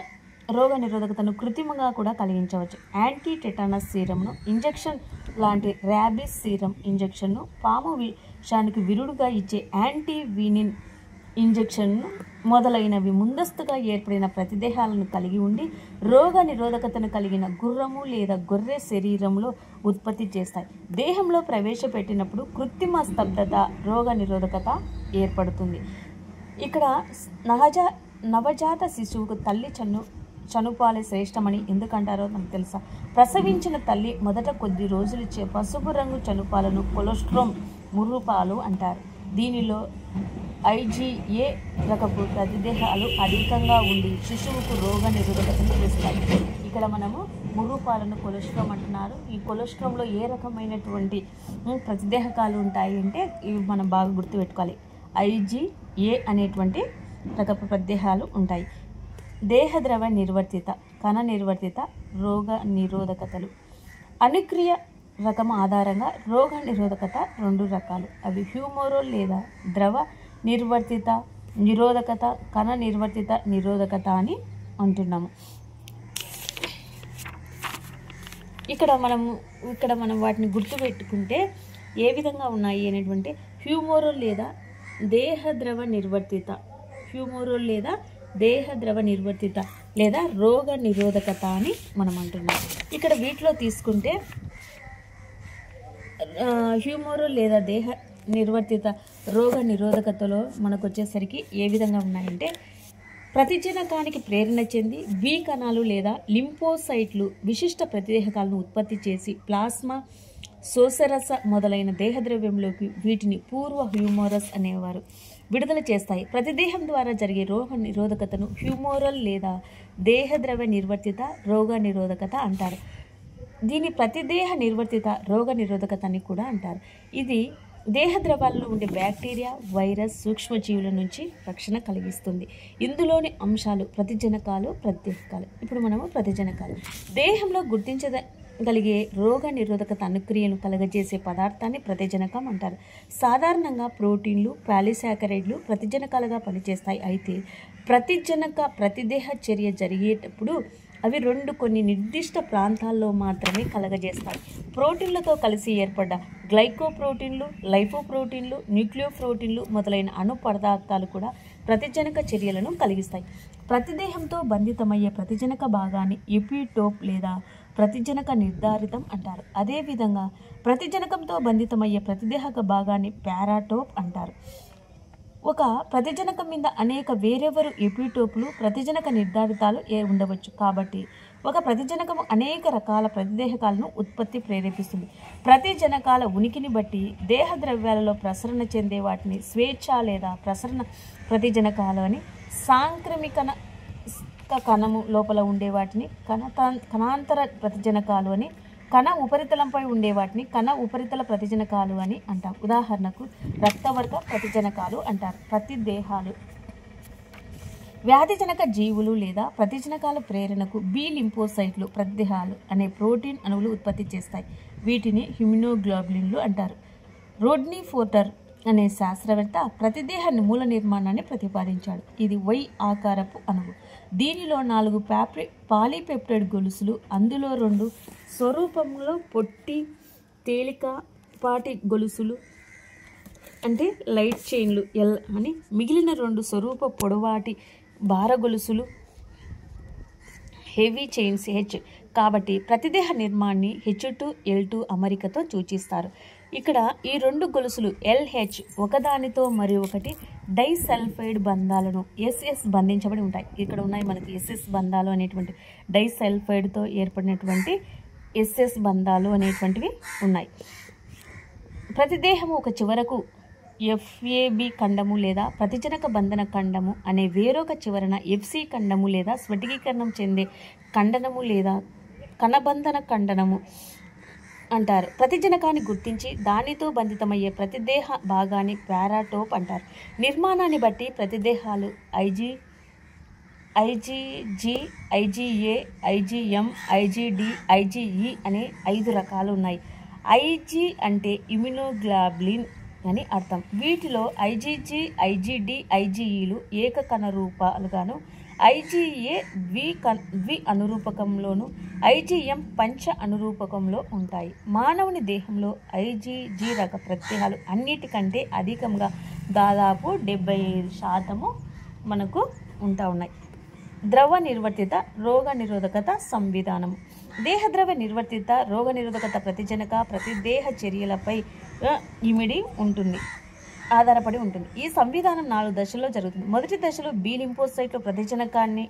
Speaker 1: రోగ నిరోధకతను కృత్రిమంగా కూడా కలిగించవచ్చు. యాంటీ టెటానస్ సీరంను ఇంజెక్షన్ లాంటి ర్యాబిస్ సీరం ఇంజెక్షన్ను, పాము విషానికి విరుడుగా ఇచ్చే యాంటీ వీనిన్ ఇంజెక్షన్ను మొదలైనవి ముందస్తుగా ఏర్పడిన ప్రతిదేహాలను కలిగి ఉండి రోగ నిరోధకతను కలిగిన గుర్రము లేదా గొర్రె శరీరంలో ఉత్పత్తి చేస్తాయి. దేహంలో ప్రవేశపెట్టినప్పుడు కృత్రిమ స్తబ్దత రోగ నిరోధకత ఏర్పడుతుంది. ఇక్కడ నవజాత శిశువుకు తల్లి చనుపాలే శ్రేష్టమని ఎందుకంటారో మనకు తెలుసా? ప్రసవించిన తల్లి మొదట కొద్ది రోజులిచ్చే పసుపు రంగు చనుపాలను కొలెస్ట్రాల్ ముర్రుపాలు అంటారు. దీనిలో IgA రకపు ప్రతిదేహాలు అధికంగా ఉండి శిశువుకు రోగ నిరోధకతను ఇస్తాయి. ఇక్కడ మనము ముర్రుపాలను కొలెస్ట్రాల్ అంటున్నారు. ఈ కొలెస్ట్రాల్లో ఏ రకమైనటువంటి ప్రతిదేహకాలు ఉంటాయి అంటే ఇవి మనం బాగా గుర్తుపెట్టుకోవాలి. IgA అనేటువంటి రకపు ప్రతిదేహాలు ఉంటాయి. దేహద్రవ నిర్వర్తిత, కణ నిర్వర్తిత రోగ నిరోధకతలు. అనుక్రియ రకం ఆధారంగా రోగ నిరోధకత 2 రకాలు. అవి హ్యూమోరల్ లేదా ద్రవ నిర్వర్తిత నిరోధకత, కణ నిర్వర్తిత నిరోధకత అని అంటున్నాము. ఇక్కడ మనం వాటిని గుర్తుపెట్టుకుంటే ఏ విధంగా ఉన్నాయి అనేటువంటి హ్యూమోరల్ లేదా దేహద్రవ నిర్వర్తిత, హ్యూమోరల్ లేదా దేహద్రవ నిర్వర్తిత లేదా రోగ నిరోధకత అని మనం అంటున్నాం. ఇక్కడ వీటిలో తీసుకుంటే హ్యూమోరల్ లేదా దేహ నిర్వర్తిత రోగ నిరోధకతలో మనకు వచ్చేసరికి ఏ విధంగా ఉన్నాయంటే ప్రతిజనకానికి ప్రేరణ చెంది బి కణాలు లేదా లింఫోసైట్లు విశిష్ట ప్రతిదేహకాలను ఉత్పత్తి చేసి ప్లాస్మా, శోషరస మొదలైన దేహద్రవ్యంలోకి వీటిని పూర్వ హ్యూమోరస్ అనేవారు విడుదల చేస్తాయి. ప్రతిదేహం ద్వారా జరిగే రోగ నిరోధకతను హ్యూమోరల్ లేదా దేహద్రవ్య నిర్వర్తిత రోగ నిరోధకత అంటారు. దీని ప్రతిదేహ నిర్వర్తిత రోగ నిరోధకత అని కూడా అంటారు. ఇది దేహద్రవాల్లో ఉండే బ్యాక్టీరియా, వైరస్, సూక్ష్మజీవుల నుంచి రక్షణ కలిగిస్తుంది. ఇందులోని అంశాలు ప్రతిజనకాలు, ప్రతిదేహకాలు. ఇప్పుడు మనము ప్రతిజనకాలు. దేహంలో గుర్తించగలిగే రోగ నిరోధకత అనుక్రియను కలగజేసే పదార్థాన్ని ప్రతిజనకం అంటారు. సాధారణంగా ప్రోటీన్లు, పాలిసాకరైడ్లు ప్రతిజనకాలుగా పనిచేస్తాయి. అయితే ప్రతిదేహ చర్య జరిగేటప్పుడు అవి కొన్ని నిర్దిష్ట ప్రాంతాల్లో మాత్రమే కలగజేస్తాయి. ప్రోటీన్లతో కలిసి ఏర్పడ్డ గ్లైకోప్రోటీన్లు, లైపోప్రోటీన్లు, న్యూక్లియోప్రోటీన్లు మొదలైన అణు పదార్థాలు కూడా ప్రతిజనక చర్యలను కలిగిస్తాయి. ప్రతిదేహంతో బంధితమయ్యే ప్రతిజనక భాగాన్ని ఎపిటోప్ లేదా ప్రతిజనక నిర్ధారితం అంటారు. అదేవిధంగా ప్రతిజనకంతో బంధితమయ్యే ప్రతిదేహక భాగాన్ని పారాటోప్ అంటారు. ఒక ప్రతిజనకం మీద అనేక వేరెవరు ఎపిటోపులు ప్రతిజనక నిర్ధారితాలు ఉండవచ్చు. కాబట్టి ఒక ప్రతిజనకము అనేక రకాల ప్రతిదేహకాలను ఉత్పత్తి ప్రేరేపిస్తుంది. ప్రతిజనకాల ఉనికిని బట్టి దేహ ద్రవ్యాలలో ప్రసరణ చెందే వాటిని స్వేచ్ఛ లేదా ప్రసరణ ప్రతిజనకాలు అని, సాంక్రమికన కణము లోపల ఉండే వాటిని కణాంతర ప్రతిజనకాలు అని, కణ ఉపరితలంపై ఉండే వాటిని కణ ఉపరితల ప్రతిజనకాలు అని అంటాం. ఉదాహరణకు రక్తవర్గ ప్రతిజనకాలు అంటారు. ప్రతిదేహాలు వ్యాధిజనక జీవులు లేదా ప్రతిజనకాల ప్రేరణకు బి లింఫోసైట్లు ప్రతిదేహాలు అనే ప్రోటీన్ అణువులు ఉత్పత్తి చేస్తాయి. వీటిని ఇమ్యునోగ్లోబులిన్లు అంటారు. రోడ్నీ ఫోర్టర్ అనే శాస్త్రవేత్త ప్రతిదేహ మూల నిర్మాణాన్ని ప్రతిపాదించాడు. ఇది వై ఆకారపు అణువు. దీనిలో 4 పాలీపెప్టైడ్ గొలుసులు, అందులో 2 స్వరూపంలో పొట్టి తేలికపాటి గొలుసులు అంటే లైట్ చైన్లు ఎల్ అని, మిగిలిన 2 స్వరూప పొడవాటి భార గొలుసులు హెవీ చైన్స్ హెచ్. కాబట్టి ప్రతిదేహ నిర్మాణాన్ని H2 L2 అమరికతో సూచిస్తారు. ఇక్కడ ఈ 2 గొలుసులు LH ఒకదానితో మరి ఒకటి డైసల్ఫైడ్ బంధాలను SS బంధించబడి ఉంటాయి. ఇక్కడ ఉన్నాయి మనకి SS బంధాలు అనేటువంటి డైసల్ఫైడ్తో ఏర్పడినటువంటి SS బంధాలు అనేటువంటివి ఉన్నాయి. ప్రతిదేహము ఒక చివరకు FAB ఖండము లేదా ప్రతిజనక బంధన ఖండము అనే వేరొక చివరన FC ఖండము లేదా స్ఫటికీకరణం చెందే ఖండనము లేదా కణబంధన ఖండనము అంటారు. ప్రతిజనకాన్ని గుర్తించి దానితో బంధితమయ్యే ప్రతిదేహ భాగాన్ని పారాటోప్ అంటారు. నిర్మాణాన్ని బట్టి ప్రతిదేహాలు IgG, IgA, IgM, IgD, IgE అనే 5 రకాలు ఉన్నాయి. Ig అంటే ఇమ్యునోగ్లోబులిన్ అని అర్థం. వీటిలో IgG, IgD, IgEలు ఏకకణ రూపాలుగాను, IgA ద్వి అనురూపకంలోను, IgM పంచ అనురూపకంలో ఉంటాయి. మానవుని దేహంలో IgG రక ప్రత్యేహాలు అన్నిటికంటే అధికంగా దాదాపు 75% మనకు ఉన్నాయి. ద్రవ నిర్వర్తిత రోగ నిరోధకత సంవిధానము. దేహద్రవ్య నిర్వర్తిత రోగ నిరోధకత ప్రతిజనక ప్రతిదేహ చర్యలపై ఆధారపడి ఉంటుంది. ఈ సంవిధానం 4 దశల్లో జరుగుతుంది. మొదటి దశలో బి లింఫోసైట్లు ప్రతిజనకాన్ని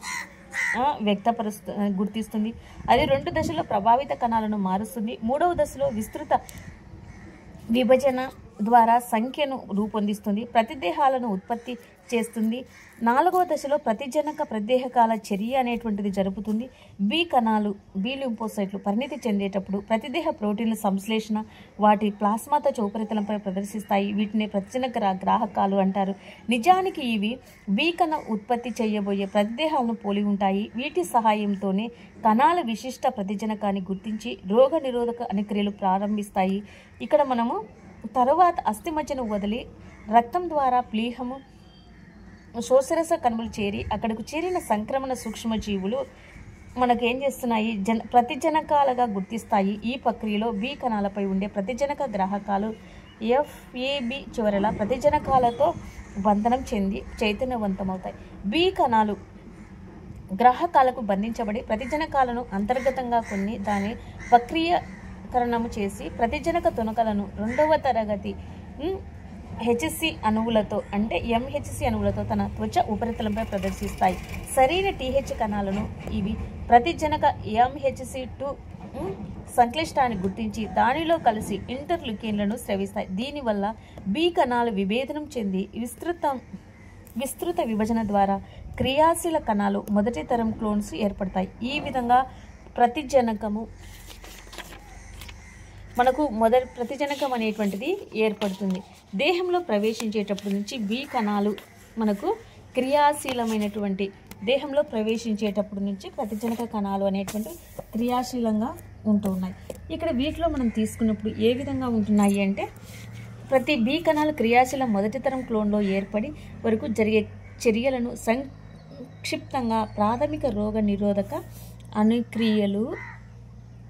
Speaker 1: గుర్తిస్తుంది. అది 2 దశల్లో ప్రభావిత కణాలను మారుస్తుంది. 3వ దశలో విస్తృత విభజన ద్వారా సంఖ్యను రూపొందిస్తుంది, ప్రతిదేహాలను ఉత్పత్తి చేస్తుంది. 4వ దశలో ప్రతిజనక ప్రతిదేహకాల చర్య అనేటువంటిది జరుపుతుంది. బి కణాలు బి లింఫోసైట్లు పరిణితి చెందేటప్పుడు ప్రతిదేహ ప్రోటీన్ల సంశ్లేషణ వాటి ప్లాస్మాతో ఉపరితలంపై ప్రదర్శిస్తాయి. వీటిని ప్రతిజనక గ్రాహకాలు అంటారు. నిజానికి ఇవి బి కణ ఉత్పత్తి చేయబోయే ప్రతిదేహాలను పోలి ఉంటాయి. వీటి సహాయంతోనే కణాల విశిష్ట ప్రతిజనకాన్ని గుర్తించి రోగ నిరోధక అనుక్రియలు ప్రారంభిస్తాయి. ఇక్కడ మనము తరువాత అస్థిమజ్జను వదిలి రక్తం ద్వారా ప్లీహము శోషరస కణములు చేరి అక్కడకు చేరిన సంక్రమణ సూక్ష్మజీవులు మనకేం చేస్తున్నాయి, ప్రతిజనకాలుగా గుర్తిస్తాయి. ఈ ప్రక్రియలో బి కణాలపై ఉండే ప్రతిజనక గ్రాహకాలు FAB చివరల ప్రతిజనకాలతో బంధనం చెంది చైతన్యవంతమవుతాయి. బి కణాలు గ్రాహకాలకు బంధించబడి ప్రతిజనకాలను అంతర్గతంగా కొన్ని దాని ప్రక్రియకరణము చేసి ప్రతిజనక తునకలను 2వ తరగతి HC అణువులతో అంటే MHC అణువులతో తన త్వచ ఉపరితలంపై ప్రదర్శిస్తాయి. సరైన TH కణాలను ఇవి ప్రతిజనక MHC2 సంక్లిష్టాన్ని గుర్తించి దానిలో కలిసి ఇంటర్లుకిన్లను స్రవిస్తాయి. దీనివల్ల బి కణాలు విభేదనం చెంది విస్తృత విభజన ద్వారా క్రియాశీల కణాలు మొదటి తరం క్లోన్స్ ఏర్పడతాయి. ఈ విధంగా మనకు ప్రతిజనకం అనేటువంటిది ఏర్పడుతుంది. దేహంలో ప్రవేశించేటప్పటి నుంచి బి కణాలు మనకు క్రియాశీలమైనటువంటి దేహంలో ప్రవేశించేటప్పటి నుంచి ప్రతిజనక కణాలు అనేటువంటి క్రియాశీలంగా ఉంటున్నాయి. ఇక్కడ వీటిలో మనం తీసుకున్నప్పుడు ఏ విధంగా ఉంటున్నాయి అంటే ప్రతి బి కణాలు క్రియాశీల మొదటి తరం క్లోన్లో ఏర్పడి వరకు జరిగే చర్యలను సంక్షిప్తంగా ప్రాథమిక రోగ నిరోధక అనుక్రియలు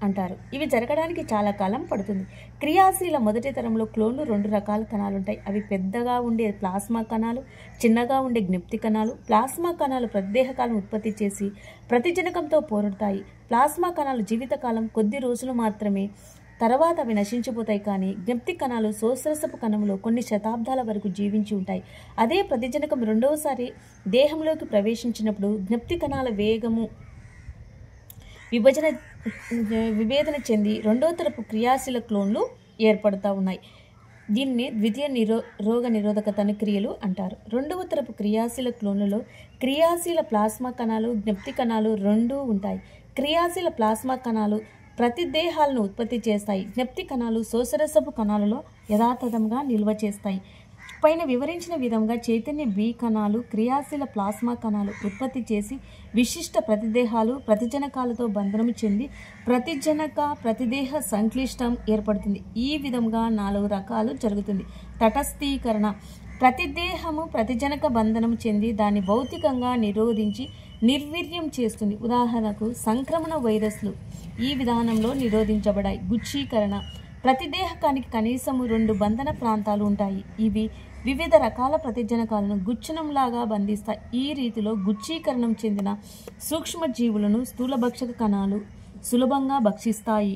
Speaker 1: అంటారు. ఇవి జరగడానికి చాలా కాలం పడుతుంది. క్రియాశీల మొదటి తరంలో క్లోన్లు 2 రకాల కణాలు ఉంటాయి. అవి పెద్దగా ఉండే ప్లాస్మా కణాలు, చిన్నగా ఉండే జ్ఞప్తి కణాలు. ప్లాస్మా కణాలు ప్రతిదేహకాలను ఉత్పత్తి చేసి ప్రతిజనకంతో పోరాడతాయి. ప్లాస్మా కణాలు జీవితకాలం కొద్ది రోజులు మాత్రమే, తర్వాత అవి నశించిపోతాయి. కానీ జ్ఞప్తి కణాలు శోషరసపు కణంలో కొన్ని శతాబ్దాల వరకు జీవించి ఉంటాయి. అదే ప్రతిజనకం రెండవసారి దేహంలోకి ప్రవేశించినప్పుడు జ్ఞప్తి కణాల వేగము విభేదన చెంది రెండవ తరపు క్రియాశీల క్లోన్లు ఏర్పడుతూ ఉన్నాయి. దీన్ని ద్వితీయ రోగ నిరోధక క్రియలు అంటారు. రెండవ తరపు క్రియాశీల క్లోన్లలో క్రియాశీల ప్లాస్మా కణాలు, జ్ఞప్తి కణాలు రెండూ ఉంటాయి. క్రియాశీల ప్లాస్మా కణాలు ప్రతిదేహాలను ఉత్పత్తి చేస్తాయి. జ్ఞప్తి కణాలు శోషరసపు కణాలలో యథాతథంగా నిల్వ చేస్తాయి. పైన వివరించిన విధంగా చైతన్య బి కణాలు క్రియాశీల ప్లాస్మా కణాలు ఉత్పత్తి చేసి విశిష్ట ప్రతిదేహాలు ప్రతిజనకాలతో బంధనం చెంది ప్రతిదేహ సంక్లిష్టం ఏర్పడుతుంది. ఈ విధంగా 4 రకాలు జరుగుతుంది. తటస్థీకరణ ప్రతిదేహము ప్రతిజనక బంధనం చెంది దాన్ని భౌతికంగా నిరోధించి నిర్వీర్యం చేస్తుంది. ఉదాహరణకు సంక్రమణ వైరస్లు ఈ విధానంలో నిరోధించబడాయి. గుచ్చీకరణ ప్రతిదేహకానికి కనీసము 2 బంధన ప్రాంతాలు ఉంటాయి. ఇవి వివిధ రకాల ప్రతిజనకాలను గుచ్చనంలాగా బంధిస్తాయి. ఈ రీతిలో గుచ్చీకరణం చెందిన సూక్ష్మజీవులను స్థూలభక్షక కణాలు సులభంగా భక్షిస్తాయి.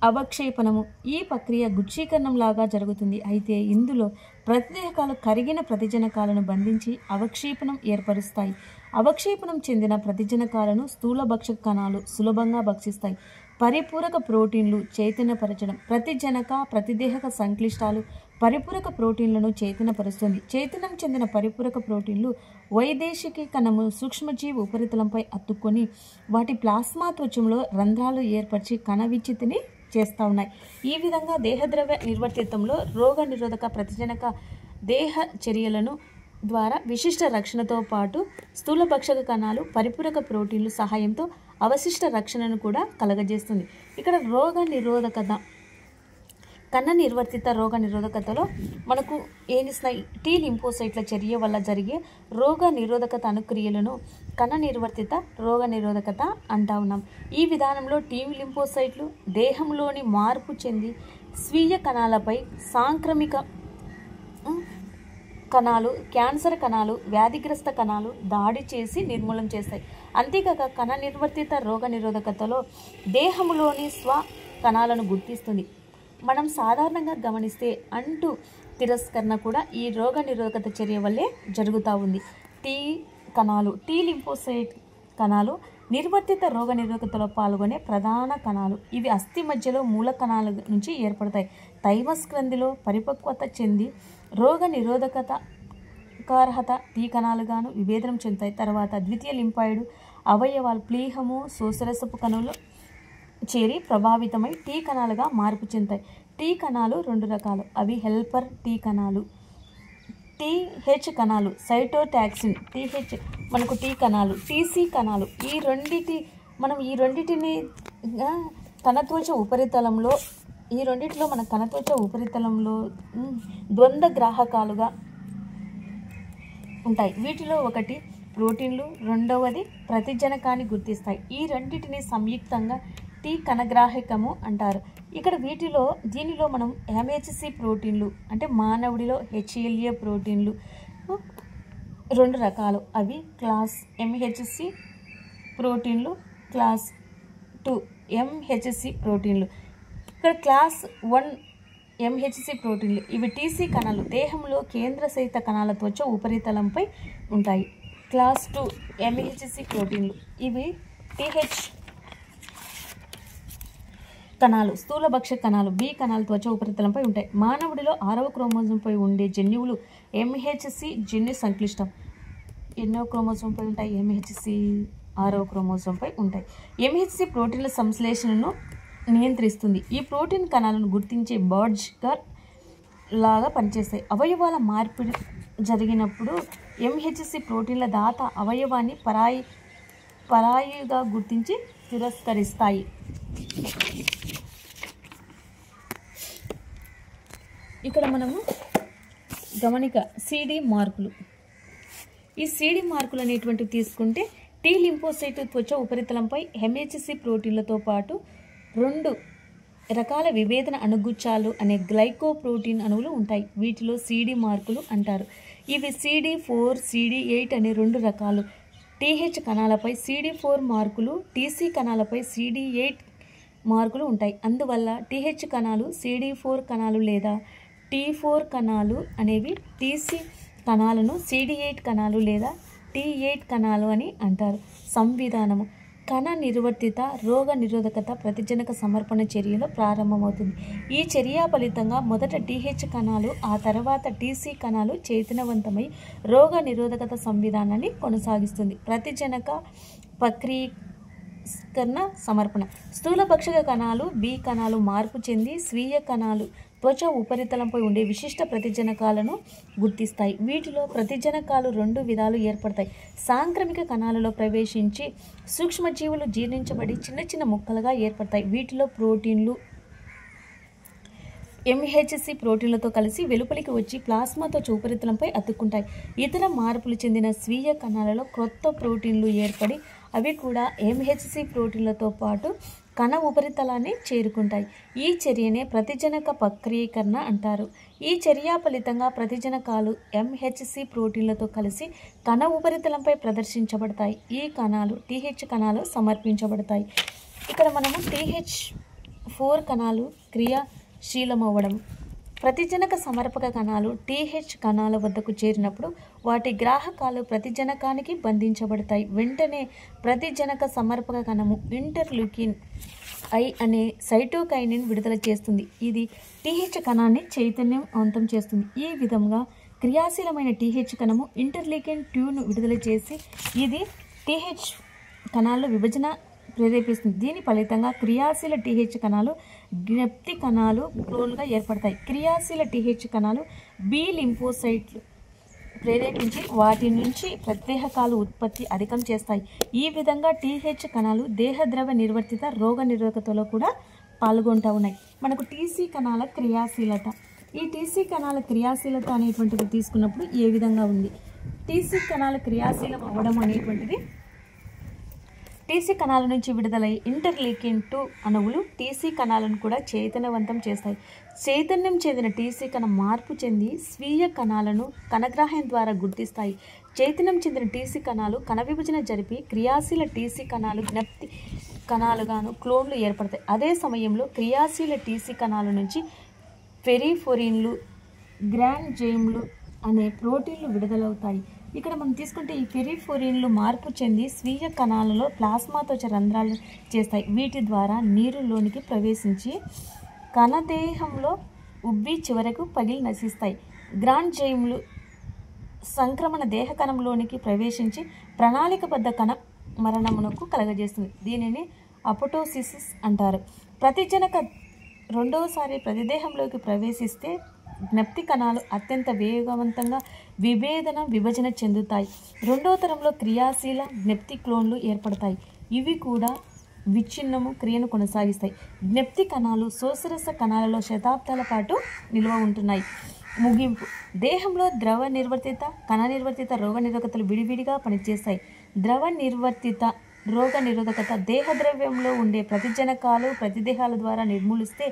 Speaker 1: అవక్షేపణము ఈ ప్రక్రియ గుచ్చీకరణంలాగా జరుగుతుంది. అయితే ఇందులో ప్రతిదేహకాలు కరిగిన ప్రతిజనకాలను బంధించి అవక్షేపణం ఏర్పరుస్తాయి. అవక్షేపణం చెందిన ప్రతిజనకాలను స్థూలభక్షక కణాలు సులభంగా భక్షిస్తాయి. పరిపూరక ప్రోటీన్లు చైతన్యపరచడం ప్రతిజనక ప్రతిదేహక సంక్లిష్టాలు పరిపూరక ప్రోటీన్లను చైతన్యపరుస్తుంది. చైతన్యం చెందిన పరిపూరక ప్రోటీన్లు వైదేశికి కణము సూక్ష్మజీవి ఉపరితలంపై అతుక్కొని వాటి ప్లాస్మా త్వచంలో రంధ్రాలు ఏర్పరిచి కణ విచ్ఛితిని చేస్తూ ఉన్నాయి. ఈ విధంగా దేహద్రవ్య నిర్వర్తితంలో రోగ నిరోధక ప్రతిజనక దేహ చర్యలను ద్వారా విశిష్ట రక్షణతో పాటు స్థూలభక్షక కణాలు పరిపూరక ప్రోటీన్లు సహాయంతో అవశిష్ట రక్షణను కూడా కలగజేస్తుంది. ఇక్కడ రోగ నిరోధకత కణ నిర్వర్తిత రోగ నిరోధకతలో మనకు ఏమిస్తున్నాయి? టీ లింఫోసైట్ల చర్య వల్ల జరిగే రోగ నిరోధకత అనుక్రియలను కణ నిర్వర్తిత రోగ నిరోధకత అంటా ఉన్నాం. ఈ విధానంలో టీ లింఫోసైట్లు దేహంలోని మార్పు చెంది స్వీయ కణాలపై సాంక్రమిక కణాలు, క్యాన్సర్ కణాలు, వ్యాధిగ్రస్త కణాలు దాడి చేసి నిర్మూలన చేస్తాయి. అంతేకాక కణ నిర్వర్తిత రోగ నిరోధకతలో దేహంలోని స్వ కణాలను గుర్తిస్తుంది. మనం సాధారణంగా గమనిస్తే అంటు తిరస్కరణ కూడా ఈ రోగ నిరోధకత చర్య వల్లే జరుగుతూ ఉంది. టీ కణాలు, టీ లింఫోసైట్ కణాలు నిర్వర్తిత రోగ నిరోధకతలో పాల్గొనే ప్రధాన కణాలు. ఇవి అస్థి మధ్యలో మూల కణాల నుంచి ఏర్పడతాయి. థైమస్ గ్రంథిలో పరిపక్వత చెంది రోగ నిరోధకత కారహత టీ కణాలుగాను విభేదనం చెందుతాయి. తర్వాత ద్వితీయ లింఫాయిడ్ అవయవాలు ప్లీహము శోషరసపు కణంలో చేరి ప్రభావితమై టీ కణాలుగా మార్పు చెందుతాయి. టీ కణాలు 2 రకాలు. అవి హెల్పర్ టీ కణాలు, టీహెచ్ కణాలు, సైటోటాక్సిన్ టీహెచ్ మనకు టీ కణాలు, టీసీ కణాలు. ఈ రెండింటిని కణత్వచ ఉపరితలంలో మన కణత్వచ ఉపరితలంలో ద్వంద్వ గ్రాహకాలుగా ఉంటాయి. వీటిలో ఒకటి ప్రోటీన్లు, రెండవది ప్రతిజనకాన్ని గుర్తిస్తాయి. ఈ రెండింటిని సంయుక్తంగా టీ కణగ్రాహకము అంటారు. ఇక్కడ దీనిలో మనం ఎంహెచ్సి ప్రోటీన్లు అంటే మానవుడిలో హెచ్ఎల్ఏ ప్రోటీన్లు 2 రకాలు. అవి క్లాస్ ఎంహెచ్సి ప్రోటీన్లు, క్లాస్ 2 ఎంహెచ్సి ప్రోటీన్లు. ఇక్కడ క్లాస్ 1 ఎంహెచ్సి ప్రోటీన్లు ఇవి టీసీ కణాలు దేహంలో కేంద్ర సహిత కణాల త్వచ ఉపరితలంపై ఉంటాయి. క్లాస్ 2 ఎంహెచ్సి ప్రోటీన్లు ఇవి టీహెచ్ కణాలు స్థూలభక్షక కణాలు బి కణాలు త్వచ ఉపరితలంపై ఉంటాయి. మానవుడిలో 6వ క్రోమోజోమ్పై ఉండే జన్యువులు ఎంహెచ్సి జన్యు సంక్లిష్టం. ఎన్నో క్రోమోజోమ్పై ఉంటాయి? ఎంహెచ్సి 6వ క్రోమోజోమ్పై ఉంటాయి. ఎంహెచ్సి ప్రోటీన్ల సంశ్లేషణను నియంత్రిస్తుంది. ఈ ప్రోటీన్ కణాలను గుర్తించే బర్డ్గా లాగా పనిచేస్తాయి. అవయవాల మార్పిడి జరిగినప్పుడు ఎంహెచ్సి ప్రోటీన్ల దాత అవయవాన్ని పరాయిగా గుర్తించి తిరస్కరిస్తాయి. ఇక్కడ మనము గమనిక సిడి మార్కులు. ఈ సిడి మార్కులు అనేటువంటివి తీసుకుంటే టీ లింఫోసైట్ త్వచ ఉపరితలంపై ఎంహెచ్సి ప్రోటీన్లతో పాటు రెండు రకాల విభేదన అణుగుచ్చాలు అనే గ్లైకోప్రోటీన్ అణువులు ఉంటాయి. వీటిలో CD మార్కులు అంటారు. ఇవి CD4, CD8 అనే రెండు రకాలు TH కణాలపై CD4 మార్కులు, TC కణాలపై CD8 మార్కులు ఉంటాయి. అందువల్ల TH కణాలు CD4 కణాలు లేదా T4 కణాలు అనేవి TC కణాలను CD8 కణాలు లేదా T8 కణాలు అని అంటారు. సంవిధానము కణ నిర్వర్తిత రోగ నిరోధకత ప్రతిజనక సమర్పణ చర్యలో ప్రారంభమవుతుంది. ఈ చర్య ఫలితంగా మొదట TH కణాలు ఆ తర్వాత TC కణాలు చైతన్యవంతమై రోగ నిరోధకత సంవిధానాన్ని కొనసాగిస్తుంది. ప్రతిజనక ప్రక్రియకరణ సమర్పణ స్థూలభక్షక కణాలు B కణాలు మార్పు చెంది స్వీయ కణాలు త్వచ ఉపరితలంపై ఉండే విశిష్ట ప్రతిజనకాలను గుర్తిస్తాయి. వీటిలో ప్రతిజనకాలు రెండు విధాలు ఏర్పడతాయి. సాంక్రమిక కణాలలో ప్రవేశించి సూక్ష్మజీవులు జీర్ణించబడి చిన్న చిన్న ముక్కలుగా ఏర్పడతాయి. వీటిలో ప్రోటీన్లు MHC ప్రోటీన్లతో కలిసి వెలుపలికి వచ్చి ప్లాస్మాతో ఉపరితలంపై అతుక్కుంటాయి. ఇతర మార్పులు చెందిన స్వీయ కణాలలో క్రొత్త ప్రోటీన్లు ఏర్పడి అవి కూడా MHC ప్రోటీన్లతో పాటు కణ ఉపరితలాన్ని చేరుకుంటాయి. ఈ చర్యనే ప్రతిజనక ప్రక్రియకరణ అంటారు. ఈ చర్య ఫలితంగా ప్రతిజనకాలు MHC ప్రోటీన్లతో కలిసి కణ ఉపరితలంపై ప్రదర్శించబడతాయి. ఈ కణాలు TH కణాలు సమర్పించబడతాయి. ఇక్కడ మనము TH4 కణాలు క్రియాశీలమవ్వడం. ప్రతిజనక సమర్పక కణాలు TH కణాల వద్దకు చేరినప్పుడు వాటి గ్రాహకాలు ప్రతిజనకానికి బంధించబడతాయి. వెంటనే ప్రతిజనక సమర్పక కణము ఇంటర్లూకిన్ I అనే సైటోకైనిన్ విడుదల చేస్తుంది. ఇది TH కణాన్ని చైతన్యవంతం చేస్తుంది. ఈ విధంగా క్రియాశీలమైన TH కణము ఇంటర్లూకిన్ 2ను విడుదల చేసి ఇది TH కణాల్లో విభజన ప్రేరేపిస్తుంది. దీని ఫలితంగా క్రియాశీల TH కణాలు జ్ఞప్తి కణాలు క్లోన్గా ఏర్పడతాయి. క్రియాశీల TH కణాలు B లింఫోసైట్లు ప్రేరేపించి వాటి నుంచి ప్రత్యేహకాలు ఉత్పత్తి అధికం చేస్తాయి. ఈ విధంగా TH కణాలు దేహద్రవ నిర్వర్తిత రోగ నిరోధకతలో కూడా పాల్గొంటూ ఉన్నాయి. మనకు TC కణాల క్రియాశీలత. ఈ TC కణాల క్రియాశీలత అనేటువంటిది తీసుకున్నప్పుడు ఏ విధంగా ఉంది? TC కణాల క్రియాశీలం అవ్వడం అనేటువంటిది TC కణాల నుంచి విడుదలై ఇంటర్లూకిన్ 2 అణువులు TC కణాలను కూడా చైతన్యవంతం చేస్తాయి. చైతన్యం చెందిన TC కణం మార్పు చెంది స్వీయ కణాలను కణగ్రాహ్యం ద్వారా గుర్తిస్తాయి. చైతన్యం చెందిన TC కణాలు కణ విభజన జరిపి క్రియాశీల TC కణాలు జ్ఞప్తి కణాలుగాను క్లోన్లు ఏర్పడతాయి. అదే సమయంలో క్రియాశీల TC కణాల నుంచి పెరిఫోరిన్లు, గ్రాన్జైమ్లు అనే ప్రోటీన్లు విడుదలవుతాయి. ఇక్కడ మనం తీసుకుంటే ఈ పెరిఫోరిన్లు మార్పు చెంది స్వీయ కణాలలో ప్లాస్మాతో రంధ్రాలు చేస్తాయి. వీటి ద్వారా నీరులోనికి ప్రవేశించి కణదేహంలో ఉబ్బి చివరకు పగిలి నశిస్తాయి. గ్రాన్జైమ్లు సంక్రమణ దేహ కణంలోనికి ప్రవేశించి ప్రణాళికబద్ధ కణ మరణమునకు కలగజేస్తుంది. దీనిని అపోటోసిస్ అంటారు. ప్రతిజనక రెండవసారి ప్రతిదేహంలోకి ప్రవేశిస్తే జ్ఞప్తి కణాలు అత్యంత వేగవంతంగా విభజన చెందుతాయి. రెండవ తరంలో క్రియాశీల జ్ఞప్తి క్లోన్లు ఏర్పడతాయి. ఇవి కూడా విచ్ఛిన్నము క్రియను కొనసాగిస్తాయి. జ్ఞప్తి కణాలు శోషరస కణాలలో శతాబ్దాల పాటు నిల్వ ఉంటున్నాయి. ముగింపు. దేహంలో ద్రవ నిర్వర్తిత కణ నిర్వర్తిత రోగ నిరోధకతలు విడివిడిగా పనిచేస్తాయి. ద్రవ నిర్వర్తిత రోగ నిరోధకత దేహద్రవ్యంలో ఉండే ప్రతిజనకాలు ప్రతిదేహాల ద్వారా నిర్మూలిస్తే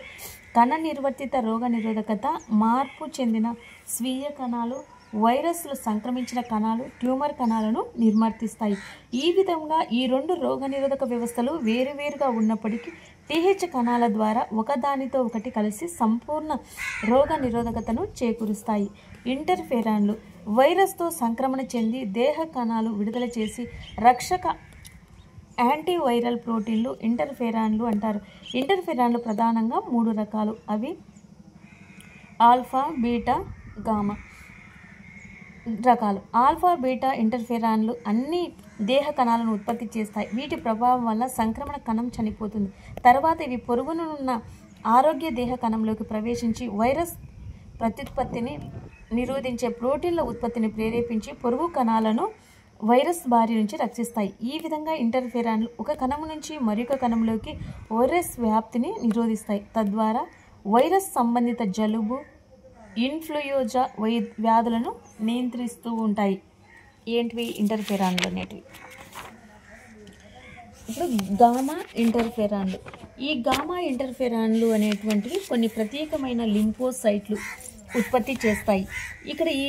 Speaker 1: కణ నిర్వర్తిత రోగ నిరోధకత మార్పు చెందిన స్వీయ కణాలు వైరస్లు సంక్రమించిన కణాలు ట్యూమర్ కణాలను నిర్మర్తిస్తాయి. ఈ విధంగా ఈ రెండు రోగ నిరోధక వ్యవస్థలు వేరువేరుగా ఉన్నప్పటికీ TH కణాల ద్వారా ఒకదానితో ఒకటి కలిసి సంపూర్ణ రోగ నిరోధకతను చేకూరుస్తాయి. ఇంటర్ఫెరాన్లు వైరస్తో సంక్రమణ చెంది దేహ కణాలు విడుదల చేసి రక్షక యాంటీవైరల్ ప్రోటీన్లు ఇంటర్ఫెరాన్లు అంటారు. ఇంటర్ఫెరాన్లు ప్రధానంగా 3 రకాలు. అవి ఆల్ఫా, బీటా, గామా రకాలు. ఆల్ఫా, బీటా ఇంటర్ఫెరాన్లు అన్ని దేహ కణాలను ఉత్పత్తి చేస్తాయి. వీటి ప్రభావం వల్ల సంక్రమణ కణం చనిపోతుంది. తర్వాత ఇవి పొరుగునున్న ఆరోగ్య దేహ కణంలోకి ప్రవేశించి వైరస్ ప్రత్యుత్పత్తిని నిరోధించే ప్రోటీన్ల ఉత్పత్తిని ప్రేరేపించి పొరుగు కణాలను వైరస్ బారి నుంచి రక్షిస్తాయి. ఈ విధంగా ఇంటర్ఫెరాన్లు ఒక కణం నుంచి మరొక కణంలోకి వైరస్ వ్యాప్తిని నిరోధిస్తాయి. తద్వారా వైరస్ సంబంధిత జలుబు, ఇన్ఫ్లుయెంజా వ్యాధులను నియంత్రిస్తూ ఉంటాయి. ఏంటివి? ఇంటర్ఫెరాన్లు అనేటివి. ఇప్పుడు గామా ఇంటర్ఫెరాన్లు. ఈ గామా ఇంటర్ఫెరాన్లు అనేటువంటివి కొన్ని ప్రత్యేకమైన లింఫోసైట్లు ఉత్పత్తి చేస్తాయి. ఇక్కడ ఈ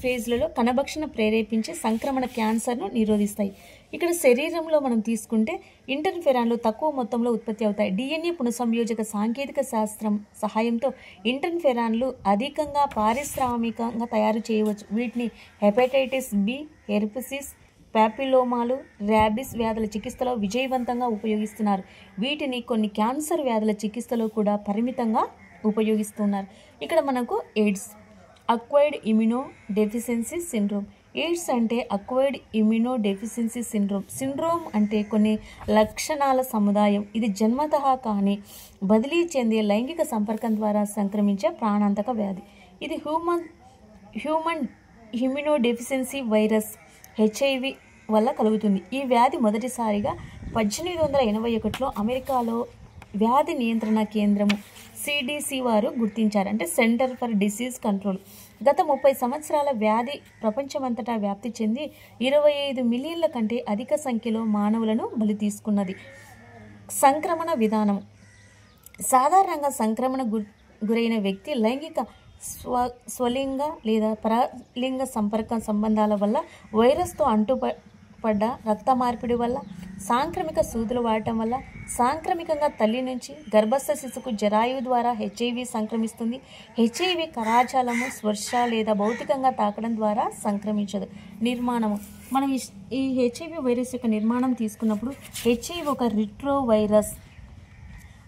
Speaker 1: ఫేజ్లలో కణభక్షణ ప్రేరేపించే సంక్రమణ క్యాన్సర్ను నిరోధిస్తాయి. ఇక్కడ శరీరంలో మనం తీసుకుంటే ఇంటర్ఫెరాన్లు తక్కువ మొత్తంలో ఉత్పత్తి అవుతాయి. DNA పునఃసంయోజక సాంకేతిక శాస్త్రం సహాయంతో ఇంటర్ఫెరాన్లు అధికంగా పారిశ్రామికంగా తయారు చేయవచ్చు. వీటిని హెపటైటిస్ బి, హెర్పిసిస్, ప్యాపిలోమాలు, ర్యాబిస్ వ్యాధుల చికిత్సలో విజయవంతంగా ఉపయోగిస్తున్నారు. వీటిని కొన్ని క్యాన్సర్ వ్యాధుల చికిత్సలో కూడా పరిమితంగా ఉపయోగిస్తున్నారు. ఇక్కడ మనకు AIDS, acquired immunodeficiency syndrome. AIDS అంటే acquired immunodeficiency syndrome. Syndrome అంటే కొన్ని లక్షణాల సముదాయం. ఇది జన్మతః కానీ బదిలీ చెందే లైంగిక సంపర్కం ద్వారా సంక్రమించే ప్రాణాంతక వ్యాధి. ఇది human immuno deficiency virus HIV వల్ల కలుగుతుంది. ఈ వ్యాధి మొదటిసారిగా 1881లో అమెరికాలో వ్యాధి నియంత్రణ కేంద్రము CDC వారు గుర్తించారు. అంటే సెంటర్ ఫర్ డిసీజ్ కంట్రోల్. గత 30 సంవత్సరాల వ్యాధి ప్రపంచమంతటా వ్యాప్తి చెంది 25 మిలియన్ల కంటే అధిక సంఖ్యలో మానవులను బలి తీసుకున్నది. సంక్రమణ విధానం. సాధారణంగా సంక్రమణ గురైన వ్యక్తి లైంగిక స్వలింగ లేదా పరలింగ సంపర్క సంబంధాల వల్ల, వైరస్తో అంటుపడ్డ రక్త మార్పిడి వల్ల, సాంక్రమిక సూదులు వాడటం వల్ల, సాంక్రమికంగా తల్లి నుంచి గర్భస్థ శిశువుకు జరాయువు ద్వారా HIV సంక్రమిస్తుంది. HIV కరాచాలము, స్పర్శ లేదా భౌతికంగా తాకడం ద్వారా సంక్రమించదు. నిర్మాణము. మనం ఈ HIV వైరస్ యొక్క నిర్మాణం తీసుకున్నప్పుడు HIV ఒక రిట్రో వైరస్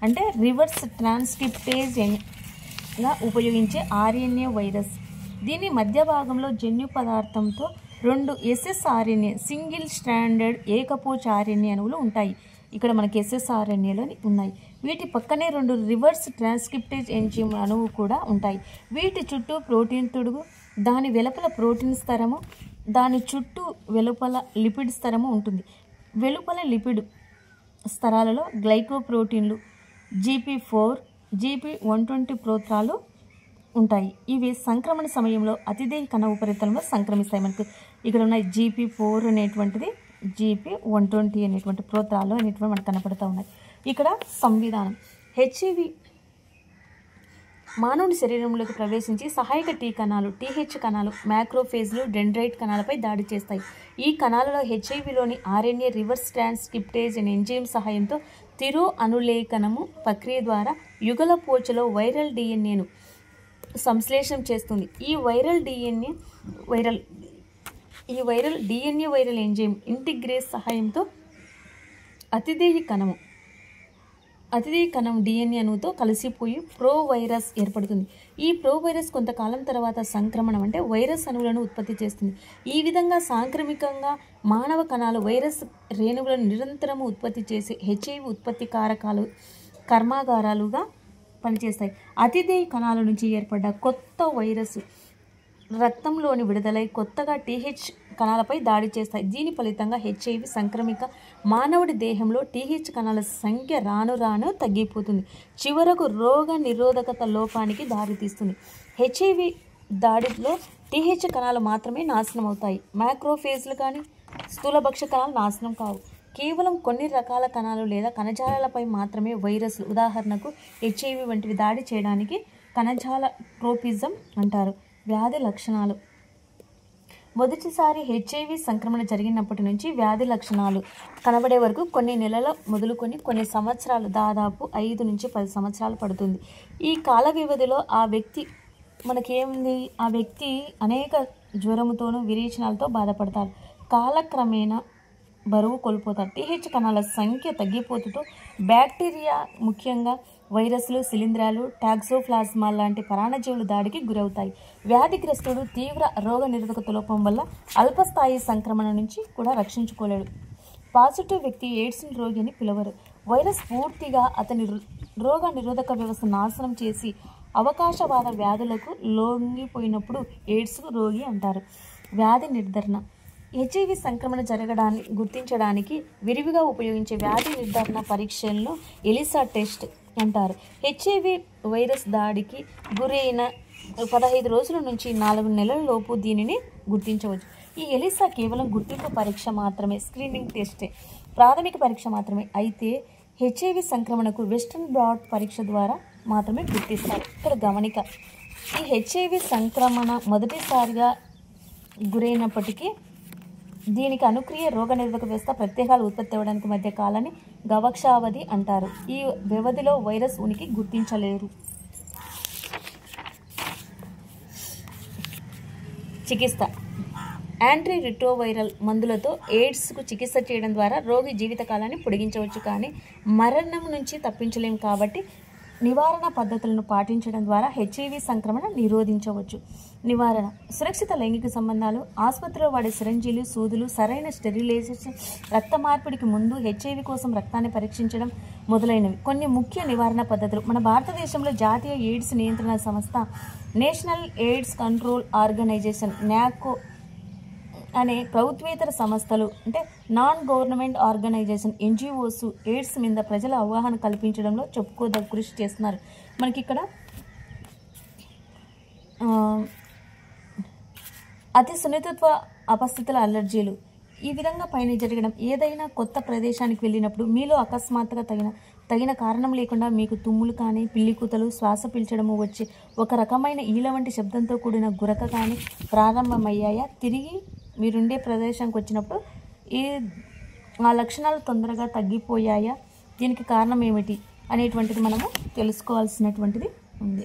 Speaker 1: అంటే రివర్స్ ట్రాన్స్క్రిప్టేజ్గా ఉపయోగించే RNA వైరస్. దీని మధ్య భాగంలో జన్యు పదార్థంతో 2 SSRNA సింగిల్ స్ట్రాండెడ్ ఏకపూచ RNA అణువులు ఉంటాయి. ఇక్కడ మనకి SSRNAలో ఉన్నాయి. వీటి పక్కనే 2 రివర్స్ ట్రాన్స్క్రిప్టేజ్ ఎంజైమ్ అణువు కూడా ఉంటాయి. వీటి చుట్టూ ప్రోటీన్ తొడుగు, దాని వెలుపల ప్రోటీన్ స్తరము, దాని చుట్టూ వెలుపల లిపిడ్ స్తరము ఉంటుంది. వెలుపల లిపిడ్ స్తరాలలో గ్లైకోప్రోటీన్లు, GP4, GP120 ప్రోత్రాలు ఉంటాయి. ఇవి సంక్రమణ సమయంలో అతిదేహి కణ ఉపరితలంలో సంక్రమిస్తాయి. మనకు ఇక్కడ ఉన్నాయి GP4 అనేటువంటిది, GP120 అనేటువంటి ప్రోత్రాలు అనేటువంటి మనకు కనపడుతూ ఉన్నాయి. ఇక్కడ సంవిధానం. HIV మానవుని శరీరంలోకి ప్రవేశించి సహాయక T కణాలు, TH కణాలు, మ్యాక్రోఫేజ్లు, డెండ్రైట్ కణాలపై దాడి చేస్తాయి. ఈ కణాలలో HIVలోని RNA రివర్స్ ట్రాన్స్క్రిప్టేజ్ అనే ఎంజైమ్ సహాయంతో తిరో అనులేఖనము ప్రక్రియ ద్వారా యుగల పోచలో వైరల్ DNAను సంశ్లేషణ చేస్తుంది. ఈ వైరల్ DNA వైరల్ ఎంజైమ్ ఇంటిగ్రేస్ సహాయంతో అతిదేహి కణం DNA అణువుతో కలిసిపోయి ప్రో వైరస్ ఏర్పడుతుంది. ఈ ప్రో వైరస్ కొంతకాలం తర్వాత సంక్రమణం అంటే వైరస్ అణువులను ఉత్పత్తి చేస్తుంది. ఈ విధంగా సాంక్రమికంగా మానవ కణాలు వైరస్ రేణువులను నిరంతరము ఉత్పత్తి చేసే HIV ఉత్పత్తి కారకాలు కర్మాగారాలుగా పనిచేస్తాయి. అతిదేహి కణాల నుంచి ఏర్పడ్డ కొత్త వైరస్ రక్తంలోని విడుదలై కొత్తగా TH కణాలపై దాడి చేస్తాయి. దీని ఫలితంగా HIV సంక్రమిక మానవుడి దేహంలో TH కణాల సంఖ్య రాను రాను తగ్గిపోతుంది. చివరకు రోగ నిరోధకత లోపానికి దారితీస్తుంది. HIV దాడిలో TH కణాలు మాత్రమే నాశనం అవుతాయి. మ్యాక్రోఫేజ్లు కానీ స్థూలభక్ష కణాలు నాశనం కావు. కేవలం కొన్ని రకాల కణాలు లేదా కణజాలాలపై మాత్రమే వైరస్లు, ఉదాహరణకు HIV వంటివి దాడి చేయడానికి కణజాల ట్రోపిజం అంటారు. వ్యాధి లక్షణాలు. మొదటిసారి HIV సంక్రమణ జరిగినప్పటి నుంచి వ్యాధి లక్షణాలు కనబడే వరకు కొన్ని నెలల మొదలుకొని కొన్ని సంవత్సరాలు, దాదాపు 5 నుంచి 10 సంవత్సరాలు పడుతుంది. ఈ కాల వ్యవధిలో ఆ వ్యక్తి అనేక జ్వరముతోనూ విరేచనాలతో బాధపడతారు. కాలక్రమేణా బరువు కోల్పోతారు. TH కణాల సంఖ్య తగ్గిపోతుతో బ్యాక్టీరియా, ముఖ్యంగా వైరస్లు, శిలీంధ్రాలు, టాక్సోప్లాజ్మా లాంటి పరాన్నజీవులు దాడికి గురవుతాయి. వ్యాధిగ్రస్తుడు తీవ్ర రోగ నిరోధకత లోపం వల్ల అల్పస్థాయి సంక్రమణ నుంచి కూడా రక్షించుకోలేడు. పాజిటివ్ వ్యక్తి ఎయిడ్స్ రోగి అని పిలవరు. వైరస్ పూర్తిగా అతని రోగ నిరోధక వ్యవస్థ నాశనం చేసి అవకాశవాద వ్యాధులకు లొంగిపోయినప్పుడు ఎయిడ్స్ రోగి అంటారు. వ్యాధి నిర్ధారణ. HIV సంక్రమణ జరగడాన్ని గుర్తించడానికి విరివిగా ఉపయోగించే వ్యాధి నిర్ధారణ పరీక్షలను ఎలిసా టెస్ట్ అంటారు. HIV వైరస్ దాడికి గురైన 15 రోజుల నుంచి 4 నెలల లోపు దీనిని గుర్తించవచ్చు. ఈ ఎలిసా కేవలం గుర్తింపు పరీక్ష మాత్రమే, స్క్రీనింగ్ టెస్టే, ప్రాథమిక పరీక్ష మాత్రమే. అయితే హెచ్ఐవి సంక్రమణకు వెస్ట్రన్ బ్లాట్ పరీక్ష ద్వారా మాత్రమే గుర్తిస్తారు. ఇక్కడ గమనిక, ఈ హెచ్ఐవి సంక్రమణ మొదటిసారిగా గురైనప్పటికీ దీనికి అనుక్రియ రోగనిరోధక వ్యవస్థ ప్రత్యేకాలు ఉత్పత్తి అవ్వడానికి మధ్య కాలాన్ని గవక్షావధి అంటారు. ఈ వ్యవధిలో వైరస్ ఉనికి గుర్తించలేరు. చికిత్స యాంటీ రిట్రోవైరల్ మందులతో ఎయిడ్స్కు చికిత్స చేయడం ద్వారా రోగి జీవితకాలాన్ని పొడిగించవచ్చు, కానీ మరణం నుంచి తప్పించలేం. కాబట్టి నివారణ పద్ధతులను పాటించడం ద్వారా హెచ్ఐవి సంక్రమణ నిరోధించవచ్చు. నివారణ: సురక్షిత లైంగిక సంబంధాలు, ఆసుపత్రిలో వాడే సిరంజీలు, సూదులు, సరైన స్టెరిలైజేషన్, రక్త మార్పిడికి ముందు హెచ్ఐవి కోసం రక్తాన్ని పరీక్షించడం మొదలైనవి కొన్ని ముఖ్య నివారణ పద్ధతులు. మన భారతదేశంలో జాతీయ ఎయిడ్స్ నియంత్రణ సంస్థ, నేషనల్ ఎయిడ్స్ కంట్రోల్ ఆర్గనైజేషన్ నాకో అనే ప్రభుత్వేతర సంస్థలు అంటే non government organisation NGOs AIDS మీద ప్రజల అవగాహన కల్పించడంలో చెప్పుకోదగ్గ కృషి చేస్తున్నారు. మనకి ఇక్కడ అతి సున్నితత్వ అపస్థితుల అలర్జీలు ఈ విధంగా పైన జరగడం, ఏదైనా కొత్త ప్రదేశానికి వెళ్ళినప్పుడు మీలో అకస్మాత్తుగా తగిన కారణం లేకుండా మీకు తుమ్ములు కానీ, పిల్లి కూతలు, శ్వాస పీల్చడము వచ్చి ఒక రకమైన ఈల వంటి శబ్దంతో కూడిన గురక కానీ ప్రారంభమయ్యాయా? తిరిగి మీరుండే ప్రదేశానికి వచ్చినప్పుడు ఆ లక్షణాలు తొందరగా తగ్గిపోయాయా? దీనికి కారణం ఏమిటి అనేటువంటిది మనము తెలుసుకోవాల్సినటువంటిది ఉంది.